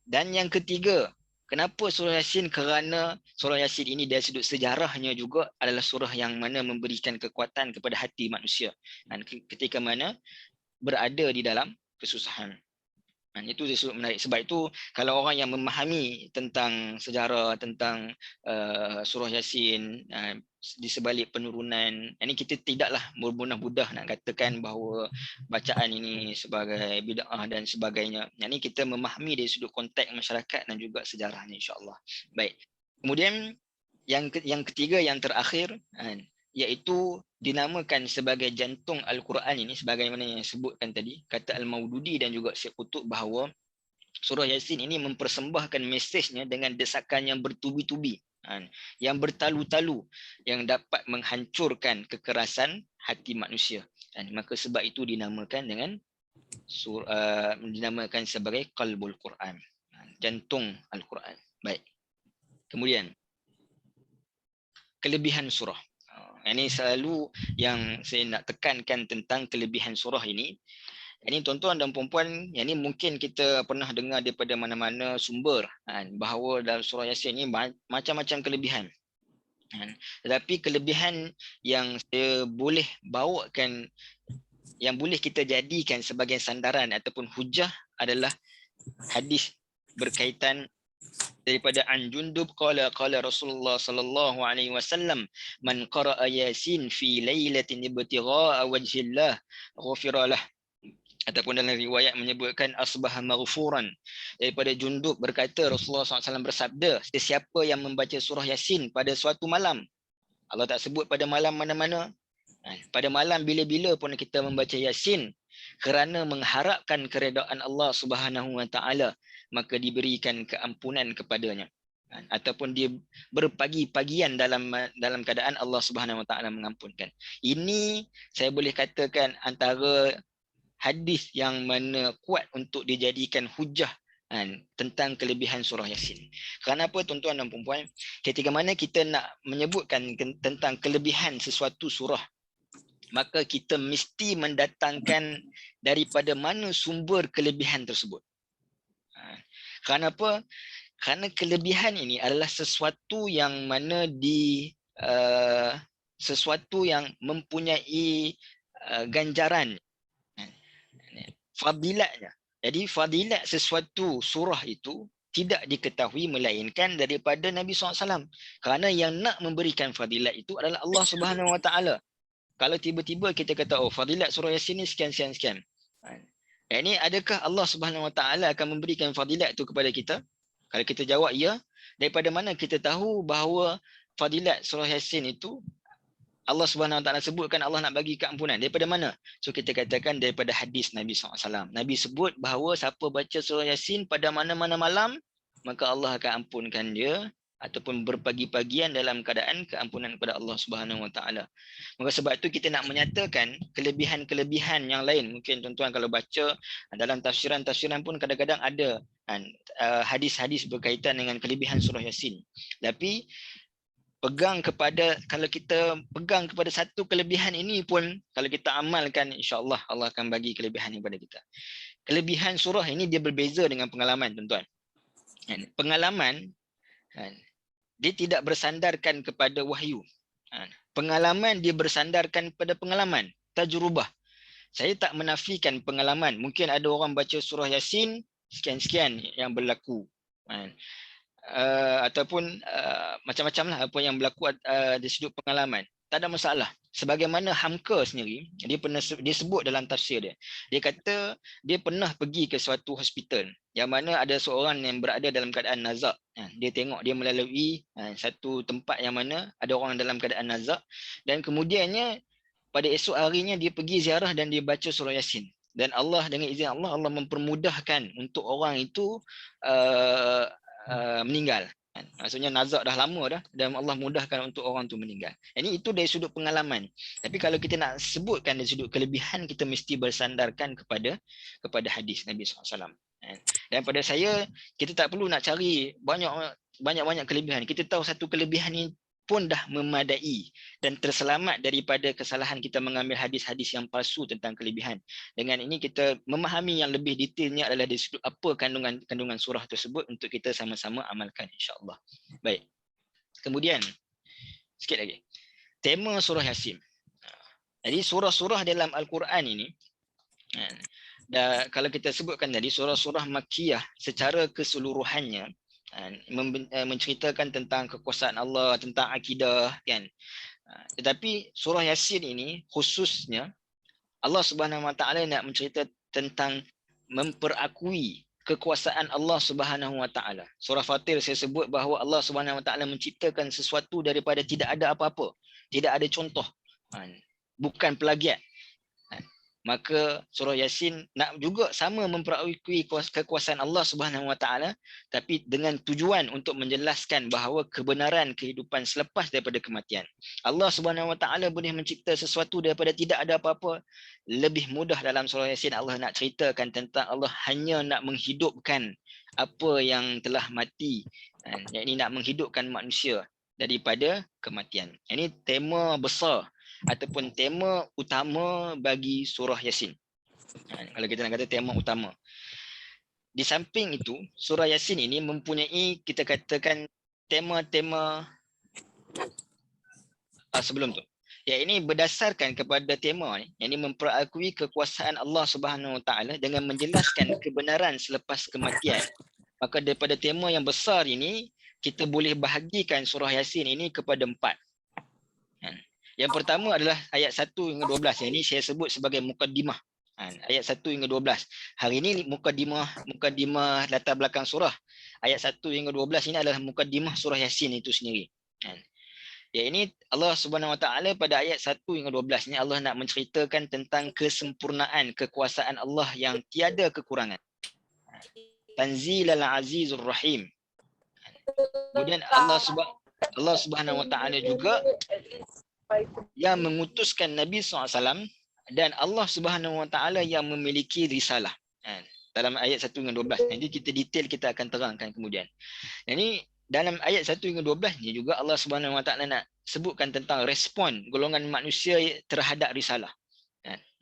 Dan yang ketiga, kenapa surah Yasin? Kerana surah Yasin ini dari sudut sejarahnya juga adalah surah yang mana memberikan kekuatan kepada hati manusia ketika mana berada di dalam kesusahan. Itu disebut menarik. Sebab itu kalau orang yang memahami tentang sejarah, tentang surah Yasin di sebalik penurunan, ini kita tidaklah bermudah-mudah nak katakan bahawa bacaan ini sebagai bid'ah dan sebagainya. Ini kita memahami dari sudut konteks masyarakat dan juga sejarahnya, insya-Allah. Baik. Kemudian yang ketiga, yang terakhir, iaitu dinamakan sebagai jantung Al-Quran ini, sebagaimana yang sebutkan tadi, kata Al-Maududi dan juga Syekh Qutb bahawa surah Yasin ini mempersembahkan mesejnya dengan desakan yang bertubi-tubi, yang bertalu-talu, yang dapat menghancurkan kekerasan hati manusia. Maka sebab itu dinamakan dengan dinamakan sebagai Qalbul Quran, jantung Al-Quran. Baik. Kemudian kelebihan surah. Ini selalu yang saya nak tekankan tentang kelebihan surah ini. Ini tuan-tuan dan puan-puan, yang ini mungkin kita pernah dengar daripada mana-mana sumber bahawa dalam surah Yasin ini macam-macam kelebihan. Tetapi kelebihan yang saya boleh bawakan, yang boleh kita jadikan sebagai sandaran ataupun hujah adalah hadis berkaitan daripada An Jundub qala Rasulullah sallallahu alaihi wasallam man qara'a Yasin fi lailatin ibtigha'a wajhillah ghufira lah. Ataupun dalam riwayat menyebutkan asbaha maghfuran. Daripada Jundub berkata Rasulullah SAW bersabda, sesiapa yang membaca surah Yasin pada suatu malam, Allah tak sebut pada malam mana-mana, pada malam bila-bila pun kita membaca Yasin kerana mengharapkan keredaan Allah Subhanahu Wa Taala, maka diberikan keampunan kepadanya. Ataupun dia berpagi-pagian dalam keadaan Allah Subhanahu Wa Taala mengampunkan. Ini saya boleh katakan antara hadis yang mana kuat untuk dijadikan hujah tentang kelebihan surah Yasin. Kenapa tuan-tuan dan puan-puan? Ketika mana kita nak menyebutkan tentang kelebihan sesuatu surah, maka kita mesti mendatangkan daripada mana sumber kelebihan tersebut. Kenapa? Kerana kelebihan ini adalah sesuatu yang mana sesuatu yang mempunyai ganjaran, fadilatnya. Jadi fadilat sesuatu surah itu tidak diketahui melainkan daripada Nabi SAW. Kerana yang nak memberikan fadilat itu adalah Allah Subhanahu Wa Taala. Kalau tiba-tiba kita kata, oh fadilat surah Yasin ni sekian. Ini adakah Allah Subhanahu Wa Taala akan memberikan fadilat itu kepada kita? Kalau kita jawab ya, daripada mana kita tahu bahawa fadilat surah Yasin itu Allah Subhanahu Wa Taala sebutkan Allah nak bagi keampunan? Daripada mana? So kita katakan daripada hadis Nabi SAW. Nabi sebut bahawa siapa baca surah Yasin pada mana-mana malam, maka Allah akan ampunkan dia, ataupun berpagi-pagian dalam keadaan keampunan kepada Allah Subhanahu Wa Taala. Maka sebab itu kita nak menyatakan kelebihan-kelebihan yang lain. Mungkin tuan-tuan kalau baca dalam tafsiran-tafsiran pun kadang-kadang ada hadis-hadis berkaitan dengan kelebihan surah Yasin. Tapi pegang kepada, kalau kita pegang kepada satu kelebihan ini pun, kalau kita amalkan, insya-Allah Allah akan bagi kelebihan kepada kita. Kelebihan surah ini dia berbeza dengan pengalaman, tuan-tuan. Pengalaman dia tidak bersandarkan kepada wahyu. Pengalaman dia bersandarkan pada pengalaman, tajrubah. Saya tak menafikan pengalaman. Mungkin ada orang baca surah Yasin, sekian-sekian yang berlaku. Ataupun macam-macam lah apa yang berlaku dari sudut pengalaman. Tak ada masalah. Sebagaimana Hamka sendiri, dia sebut dalam tafsir dia. Dia kata dia pernah pergi ke suatu hospital yang mana ada seorang yang berada dalam keadaan nazak. Dia tengok dia melalui satu tempat yang mana ada orang dalam keadaan nazak, dan kemudiannya pada esok harinya dia pergi ziarah dan dia baca surah Yasin. Dan Allah, dengan izin Allah, Allah mempermudahkan untuk orang itu meninggal. Maksudnya nazak dah lama dah, dan Allah mudahkan untuk orang tu meninggal. Ini itu dari sudut pengalaman. Tapi kalau kita nak sebutkan dari sudut kelebihan, kita mesti bersandarkan kepada hadis Nabi SAW. Dan pada saya, kita tak perlu nak cari banyak kelebihan. Kita tahu satu kelebihan ini pun dah memadai dan terselamat daripada kesalahan kita mengambil hadis-hadis yang palsu tentang kelebihan. Dengan ini kita memahami yang lebih detailnya adalah dari sudut apa kandungan surah tersebut untuk kita sama-sama amalkan, insya-Allah. Baik. Kemudian sikit lagi. Tema surah Yasin. Jadi surah-surah dalam Al-Quran ini, kalau kita sebutkan tadi, surah-surah Makkiyah secara keseluruhannya menceritakan tentang kekuasaan Allah, tentang akidah, kan. Tetapi surah Yasin ini khususnya Allah Subhanahu Wa Taala nak mencerita tentang memperakui kekuasaan Allah Subhanahu Wa Taala. Surah Fatir saya sebut bahawa Allah Subhanahu Wa Taala menciptakan sesuatu daripada tidak ada apa-apa, tidak ada contoh, bukan plagiat. Maka surah Yasin nak juga sama memperakui kekuasaan Allah Subhanahu Wa Taala, tapi dengan tujuan untuk menjelaskan bahawa kebenaran kehidupan selepas daripada kematian. Allah Subhanahu Wa Taala boleh mencipta sesuatu daripada tidak ada apa-apa. Lebih mudah dalam surah Yasin Allah nak ceritakan tentang Allah hanya nak menghidupkan apa yang telah mati, yakni nak menghidupkan manusia daripada kematian. Ini tema besar ataupun tema utama bagi surah Yasin. Kalau kita nak kata tema utama. Di samping itu, surah Yasin ini mempunyai, kita katakan, tema-tema sebelum tu. Ya, ini berdasarkan kepada tema ni, yang ini memperakui kekuasaan Allah Subhanahu Wa Taala dengan menjelaskan kebenaran selepas kematian. Maka daripada tema yang besar ini, kita boleh bahagikan surah Yasin ini kepada 4. Yang pertama adalah ayat 1 hingga 12. Yang ini saya sebut sebagai mukaddimah. Ayat 1 hingga 12. Hari ini mukaddimah latar belakang surah. Ayat 1 hingga 12 ini adalah mukaddimah surah Yasin itu sendiri. Ya, ini Allah Subhanahu Wa Taala pada ayat 1 hingga 12 ini Allah nak menceritakan tentang kesempurnaan kekuasaan Allah yang tiada kekurangan. Tanzilal Azizur Rahim. Kemudian Allah Subhanahu Wa Taala juga yang mengutuskan Nabi SAW, dan Allah Subhanahu Wa Taala yang memiliki risalah. Dalam ayat 1 hingga 12. Nanti kita detail kita akan terangkan kemudian. Ini dalam ayat 1 hingga 12 ni juga Allah Subhanahu Wa Taala nak sebutkan tentang respon golongan manusia terhadap risalah.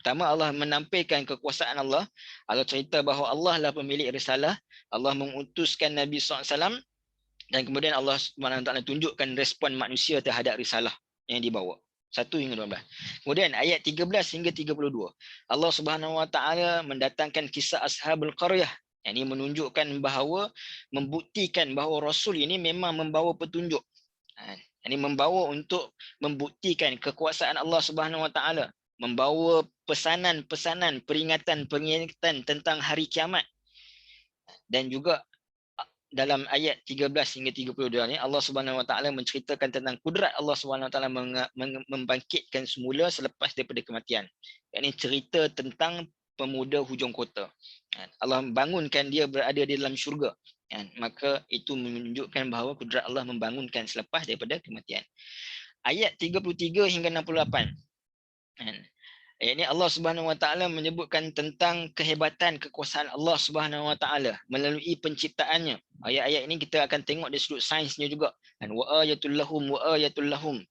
Pertama, Allah menampilkan kekuasaan Allah. Allah cerita bahawa Allah lah pemilik risalah. Allah mengutuskan Nabi SAW, dan kemudian Allah Subhanahu Wa Taala tunjukkan respon manusia terhadap risalah yang dibawa. 1 hingga 12. Kemudian ayat 13 hingga 32. Allah Subhanahu Wa Taala mendatangkan kisah Ashabul Qaryah. Yang ini menunjukkan bahawa, membuktikan bahawa Rasul ini memang membawa petunjuk. Ini membawa untuk membuktikan kekuasaan Allah Subhanahu Wa Taala. Membawa pesanan-pesanan, peringatan-peringatan tentang hari kiamat. Dan juga dalam ayat 13 hingga 32 ni Allah Subhanahu Wa Taala menceritakan tentang kudrat Allah Subhanahu Wa Taala membangkitkan semula selepas daripada kematian. Ini cerita tentang pemuda hujung kota. Allah membangunkan dia berada di dalam syurga. Maka itu menunjukkan bahawa kudrat Allah membangunkan selepas daripada kematian. Ayat 33 hingga 68. Ayat ini Allah Subhanahu Wa Taala menyebutkan tentang kehebatan kekuasaan Allah Subhanahu Wa Taala melalui penciptaannya. Ayat-ayat ini kita akan tengok dari sudut sainsnya juga. Wa ayatul lahum.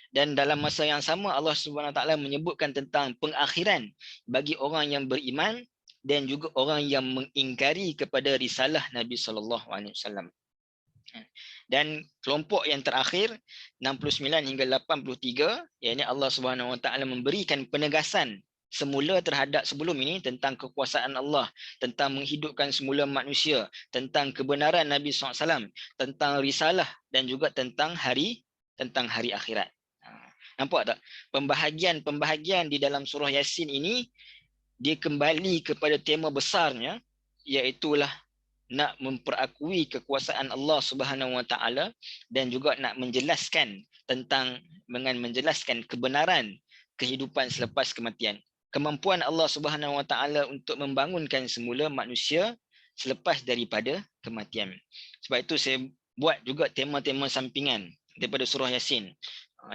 Dan dalam masa yang sama Allah Subhanahu Wa Taala menyebutkan tentang pengakhiran bagi orang yang beriman dan juga orang yang mengingkari kepada risalah Nabi sallallahu alaihi wasallam. Dan kelompok yang terakhir 69 hingga 83, iaitu Allah Subhanahu Wa Taala memberikan penegasan semula terhadap sebelum ini tentang kekuasaan Allah, tentang menghidupkan semula manusia, tentang kebenaran Nabi SAW, tentang risalah dan juga tentang hari akhirat. Nampak tak? Pembahagian di dalam surah Yasin ini dia kembali kepada tema besarnya, iaitulah nak memperakui kekuasaan Allah Subhanahu Wa Taala dan juga nak menjelaskan dengan menjelaskan kebenaran kehidupan selepas kematian. Kemampuan Allah Subhanahu Wa Taala untuk membangunkan semula manusia selepas daripada kematian. Sebab itu saya buat juga tema-tema sampingan daripada surah Yasin,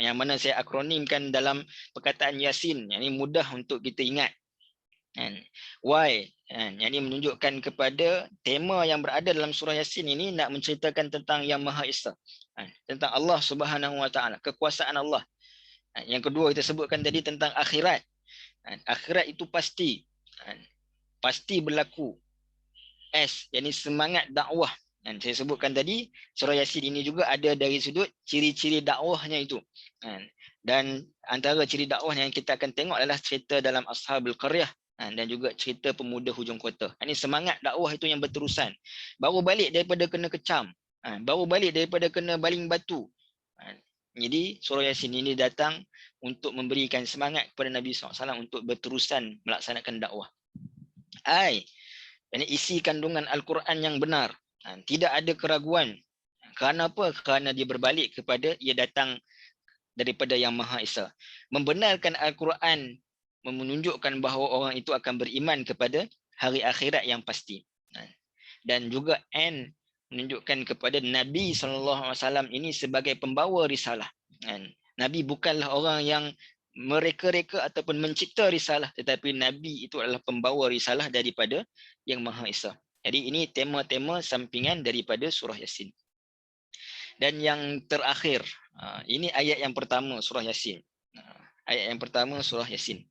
yang mana saya akronimkan dalam perkataan Yasin, yang ini mudah untuk kita ingat. Why? Yang ini menunjukkan kepada tema yang berada dalam surah Yasin ini nak menceritakan tentang Yang Maha Esa, tentang Allah Subhanahu Wa Taala, kekuasaan Allah. Yang kedua kita sebutkan tadi tentang akhirat. Akhirat itu pasti berlaku. Yang semangat dakwah. Saya sebutkan tadi surah Yasin ini juga ada dari sudut ciri-ciri dakwahnya itu. Dan antara ciri dakwah yang kita akan tengok adalah cerita dalam Ashabul Qaryah dan juga cerita pemuda hujung kota. Ini semangat dakwah itu yang berterusan. Baru balik daripada kena kecam, baru balik daripada kena baling batu. Jadi surah Yasin ini datang untuk memberikan semangat kepada Nabi SAW untuk berterusan melaksanakan dakwah. Ini isi kandungan Al-Quran yang benar. Tidak ada keraguan. Kerana apa? Kerana dia berbalik kepada, ia datang daripada Yang Maha Esa. Membenarkan Al-Quran menunjukkan bahawa orang itu akan beriman kepada hari akhirat yang pasti. Dan juga menunjukkan kepada Nabi SAW ini sebagai pembawa risalah. Nabi bukanlah orang yang mereka-reka ataupun mencipta risalah, tetapi Nabi itu adalah pembawa risalah daripada Yang Maha Esa. Jadi ini tema-tema sampingan daripada surah Yasin. Dan yang terakhir, ini ayat yang pertama surah Yasin. Ayat yang pertama surah Yasin.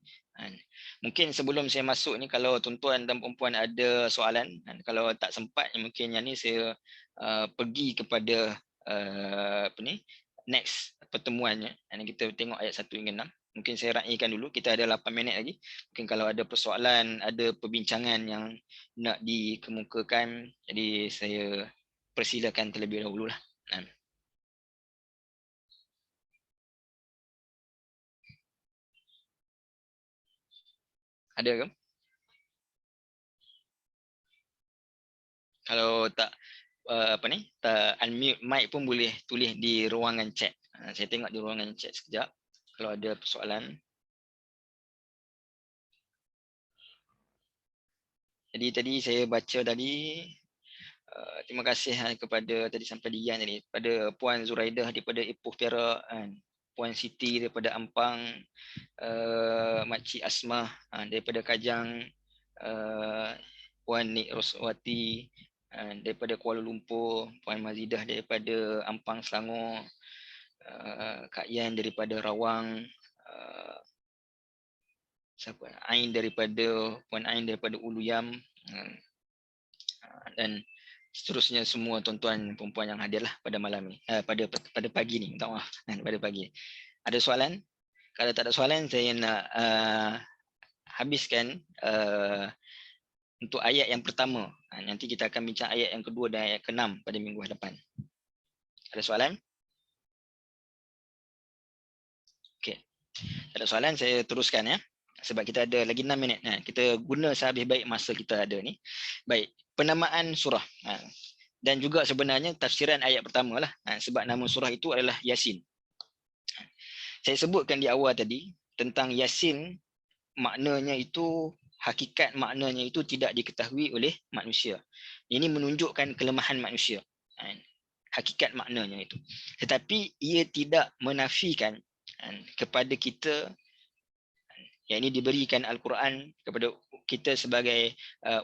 Mungkin sebelum saya masuk ni, kalau tuan-tuan dan puan-puan ada soalan, kalau tak sempat mungkin yang ni saya pergi kepada next pertemuannya. Kita tengok ayat 1 hingga 6. Mungkin saya raikan dulu, kita ada 8 minit lagi. Mungkin kalau ada persoalan, ada perbincangan yang nak dikemukakan, jadi saya persilakan terlebih dahulu lah. Ada ke? Kalau tak tak unmute mic pun boleh tulis di ruangan chat. Saya tengok di ruangan chat sekejap kalau ada persoalan. Jadi tadi saya baca tadi, terima kasih kepada tadi sampai Dian tadi, pada Puan Zuraidah daripada Ipoh Perak, Puan Siti daripada Ampang, Makcik Asmah daripada Kajang, Puan Nik Roswati daripada Kuala Lumpur, Puan Mazidah daripada Ampang Selangor, Kak Yan daripada Rawang, Ain daripada Puan Ain daripada Uluyam, dan seterusnya semua tuan-tuan perempuan yang hadirlah pada malam ni, pada pagi ni, minta maaf, pada pagi. Ada soalan? Kalau tak ada soalan, saya nak habiskan untuk ayat yang pertama. Nanti kita akan bincang ayat yang kedua dan ayat ke-6 pada minggu depan. Ada soalan? Okey. Tak ada soalan, saya teruskan ya. Sebab kita ada lagi 6 minit. Kita guna sehabis baik masa kita ada ni. Baik, penamaan surah. Dan juga sebenarnya tafsiran ayat pertama lah. Sebab nama surah itu adalah Yasin. Saya sebutkan di awal tadi tentang Yasin, maknanya itu, hakikat maknanya itu tidak diketahui oleh manusia. Ini menunjukkan kelemahan manusia. Hakikat maknanya itu. Tetapi ia tidak menafikan kepada kita yang ini diberikan Al-Quran kepada kita sebagai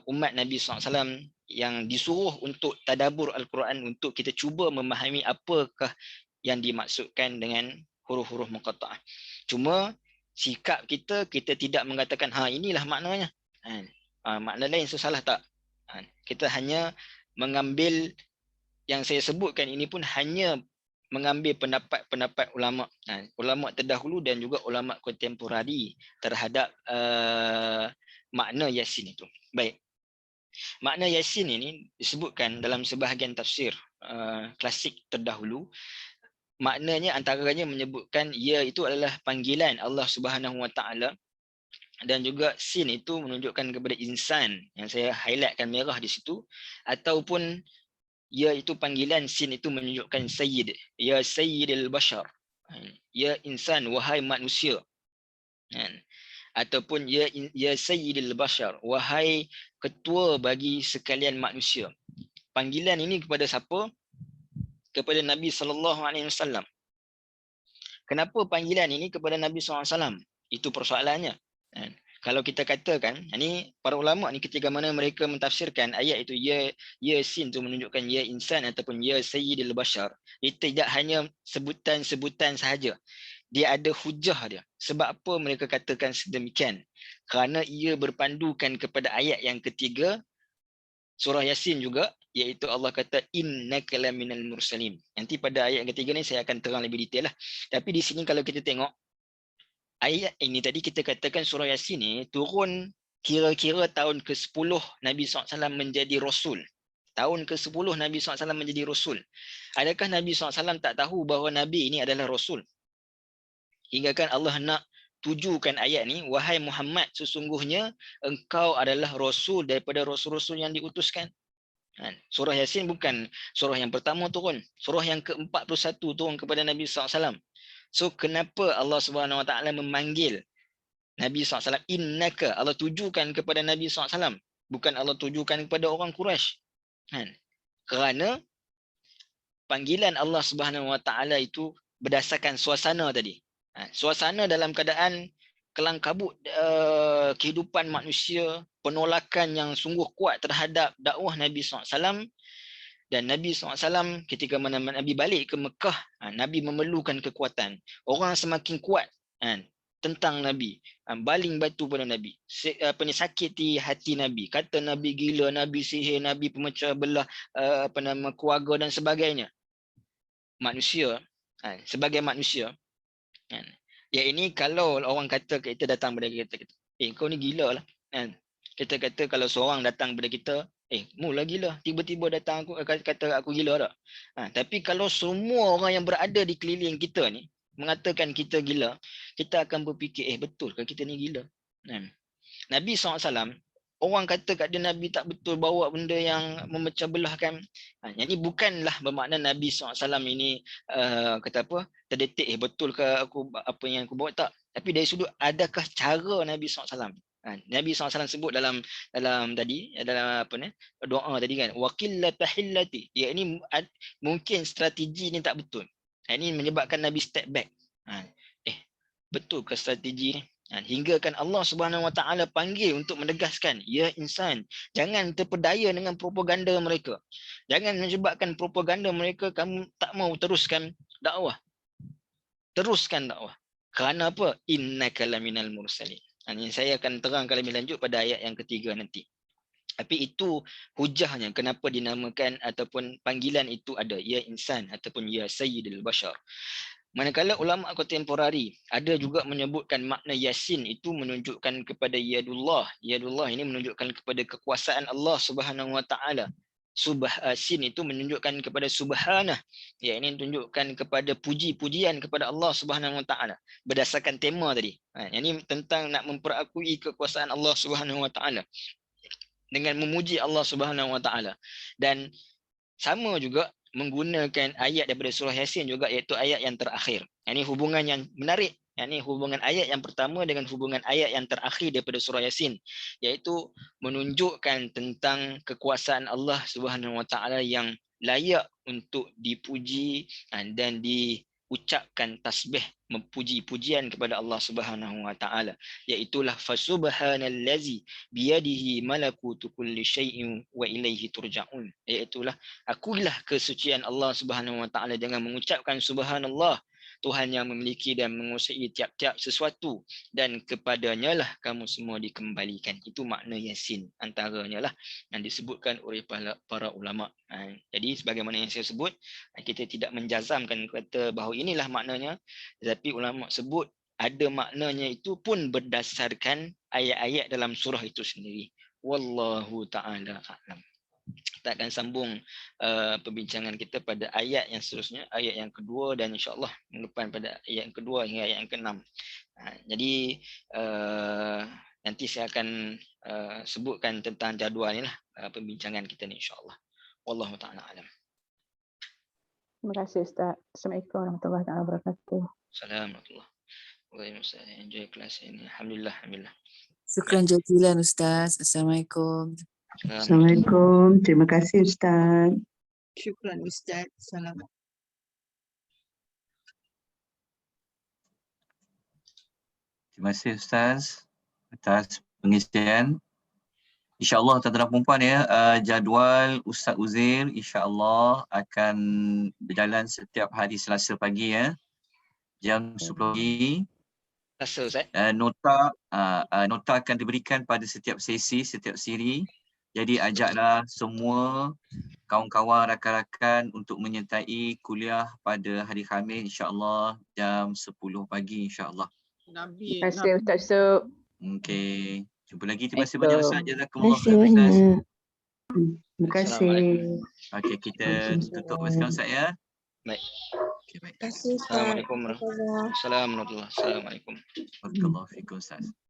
umat Nabi SAW yang disuruh untuk tadabbur Al-Quran, untuk kita cuba memahami apakah yang dimaksudkan dengan huruf-huruf muqatta'ah. Cuma sikap kita tidak mengatakan inilah maknanya. Makna lain salah tak? Kita hanya mengambil yang saya sebutkan ini pun hanya mengambil pendapat-pendapat ulama, ulama terdahulu dan juga ulama kontemporari terhadap makna Yasin itu. Baik. Makna Yasin ini disebutkan dalam sebahagian tafsir klasik terdahulu. Maknanya antaranya menyebutkan ia itu adalah panggilan Allah Subhanahu Wa Taala, dan juga sin itu menunjukkan kepada insan yang saya highlightkan merah di situ, ataupun ia itu panggilan sin itu menunjukkan sayyid, ya sayyidil bashar, ya insan, wahai manusia, ataupun ya sayyidil bashar, wahai ketua bagi sekalian manusia. Panggilan ini kepada siapa? Kepada Nabi SAW. Kenapa panggilan ini kepada Nabi SAW? Itu persoalannya. Kalau kita katakan, ini para ulama ni ketika mana mereka mentafsirkan ayat itu ya sin tu menunjukkan ya insan ataupun ya sayyidil bashar, itu tidak hanya sebutan-sebutan sahaja. Dia ada hujah dia. Sebab apa mereka katakan sedemikian? Kerana ia berpandukan kepada ayat yang ketiga surah Yasin juga, iaitu Allah kata innaka laminal mursalin. Nanti pada ayat yang ketiga ni saya akan terang lebih detail lah. Tapi di sini kalau kita tengok ayat ini tadi, kita katakan surah Yasin ni turun kira-kira tahun ke-10 Nabi SAW menjadi Rasul. Tahun ke-10 Nabi SAW menjadi Rasul. Adakah Nabi SAW tak tahu bahawa Nabi ini adalah Rasul? Hingga kan Allah nak tujukan ayat ni, wahai Muhammad, sesungguhnya engkau adalah Rasul daripada Rasul-Rasul yang diutuskan. Surah Yasin bukan surah yang pertama turun. Surah yang ke-41 turun kepada Nabi SAW. So kenapa Allah Subhanahu Wa Taala memanggil Nabi SAW innaka? Allah tujukan kepada Nabi SAW, bukan Allah tujukan kepada orang Quraisy. Kerana panggilan Allah Subhanahu Wa Taala itu berdasarkan suasana tadi. Suasana dalam keadaan kelang kabut kehidupan manusia, penolakan yang sungguh kuat terhadap dakwah Nabi SAW. Dan Nabi SAW ketika mana Nabi balik ke Mekah, Nabi memerlukan kekuatan. Orang semakin kuat tentang Nabi, baling batu pada Nabi, sakiti hati Nabi, kata Nabi gila, Nabi sihir, Nabi pemecah belah keluarga dan sebagainya. Manusia, sebagai manusia, ya ini kalau orang kata kita datang pada kita, kau ni gila lah. Kita kata kalau seorang datang pada kita, mula gila, tiba-tiba datang aku kata aku gila tak? Tapi kalau semua orang yang berada di keliling kita ni mengatakan kita gila, kita akan berfikir, betul ke kita ni gila? Nabi SAW, orang kata kat dia Nabi tak betul, bawa benda yang memecah belahkan. Yang ni bukanlah bermakna Nabi SAW ini kata apa, terdetik betul ke aku apa yang aku bawa, tak. Tapi dari sudut adakah cara Nabi SAW. Nabi SAW sebut dalam tadi, dalam apa ni, doa tadi kan, waqilla tahillati, ya ini mungkin strategi ni tak betul. Ini menyebabkan Nabi step back. Betul ke strategi ni? Hingga kan Allah Subhanahu Wa Taala panggil untuk menegaskan, ya insan, jangan terpedaya dengan propaganda mereka. Jangan menyebabkan propaganda mereka kamu tak mau teruskan dakwah. Teruskan dakwah. Kerana apa? Innaka laminal mursalin. Ini saya akan terangkan lebih lanjut pada ayat yang ketiga nanti. Tapi itu hujahnya kenapa dinamakan ataupun panggilan itu ada, ya insan ataupun ya sayyidul bashar. Manakala ulama kontemporari ada juga menyebutkan makna Yasin itu menunjukkan kepada yadullah. Yadullah ini menunjukkan kepada kekuasaan Allah Subhanahu Wa Taala. Sin itu menunjukkan kepada subhanah. Ya, ini menunjukkan kepada puji-pujian kepada Allah Subhanahu Wa Taala berdasarkan tema tadi. Ini tentang nak memperakui kekuasaan Allah Subhanahu Wa Taala dengan memuji Allah Subhanahu Wa Taala. Dan sama juga menggunakan ayat daripada surah Yasin juga, iaitu ayat yang terakhir. Ini hubungan yang menarik. Ini hubungan ayat yang pertama dengan hubungan ayat yang terakhir daripada surah Yasin, iaitu menunjukkan tentang kekuasaan Allah Subhanahu Wa Taala yang layak untuk dipuji dan ucapkan tasbih, memuji-pujian kepada Allah Subhanahu wa taala, iaitulah fasubhanallazi biyadihi malakutu kulli syai'in wa ilaihi turja'un, iaitulah akulah kesucian Allah Subhanahu wa taala dengan mengucapkan subhanallah, Tuhan yang memiliki dan menguasai tiap-tiap sesuatu, dan kepadanya lah kamu semua dikembalikan. Itu makna Yasin, antaranya lah yang disebutkan oleh para ulama. Jadi sebagaimana yang saya sebut, kita tidak menjazamkan kata bahawa inilah maknanya, tetapi ulama sebut ada maknanya itu pun berdasarkan ayat-ayat dalam surah itu sendiri. Wallahu ta'ala a'lam. Kita akan sambung perbincangan kita pada ayat yang seterusnya, ayat yang kedua, dan insyaAllah minggu depan pada ayat yang kedua hingga ayat yang ke-6. Jadi nanti saya akan sebutkan tentang jadual ni lah perbincangan kita ni insyaAllah. Wallahu ta'ala alam. Terima kasih Ustaz. Assalamualaikum warahmatullahi wabarakatuh. Assalamualaikum warahmatullahi wabarakatuh. Enjoy kelas ini. Alhamdulillah. Alhamdulillah. Syukran jazilan Ustaz. Assalamualaikum. Assalamualaikum. Terima kasih Ustaz. Syukran Ustaz. Salam. Terima kasih Ustaz atas pengisian. InsyaAllah tuan-tuan dan puan ya, jadual Ustaz Uzair insyaAllah akan berjalan setiap hari Selasa pagi ya, jam 10 pagi. Selasa Ustaz. Nota akan diberikan pada setiap sesi, setiap siri. Jadi ajaklah semua kawan-kawan, rakan-rakan untuk menyertai kuliah pada hari Khamis insyaAllah jam 10 pagi insyaAllah. Nabi. Terima kasih Ustaz Yusuf. Okey. Jumpa lagi. Terima kasih banyak Ustaz. Jazakumullah Terima kasih khair Ustaz. banyak. Terima kasih. Assalamualaikum. Okey, kita tutup sekarang Ustaz ya. Baik. Okey, baik. Terima kasih Ustaz. Assalamualaikum warahmatullahi wabarakatuh. Assalamualaikum. Barakallahu fikum Ustaz.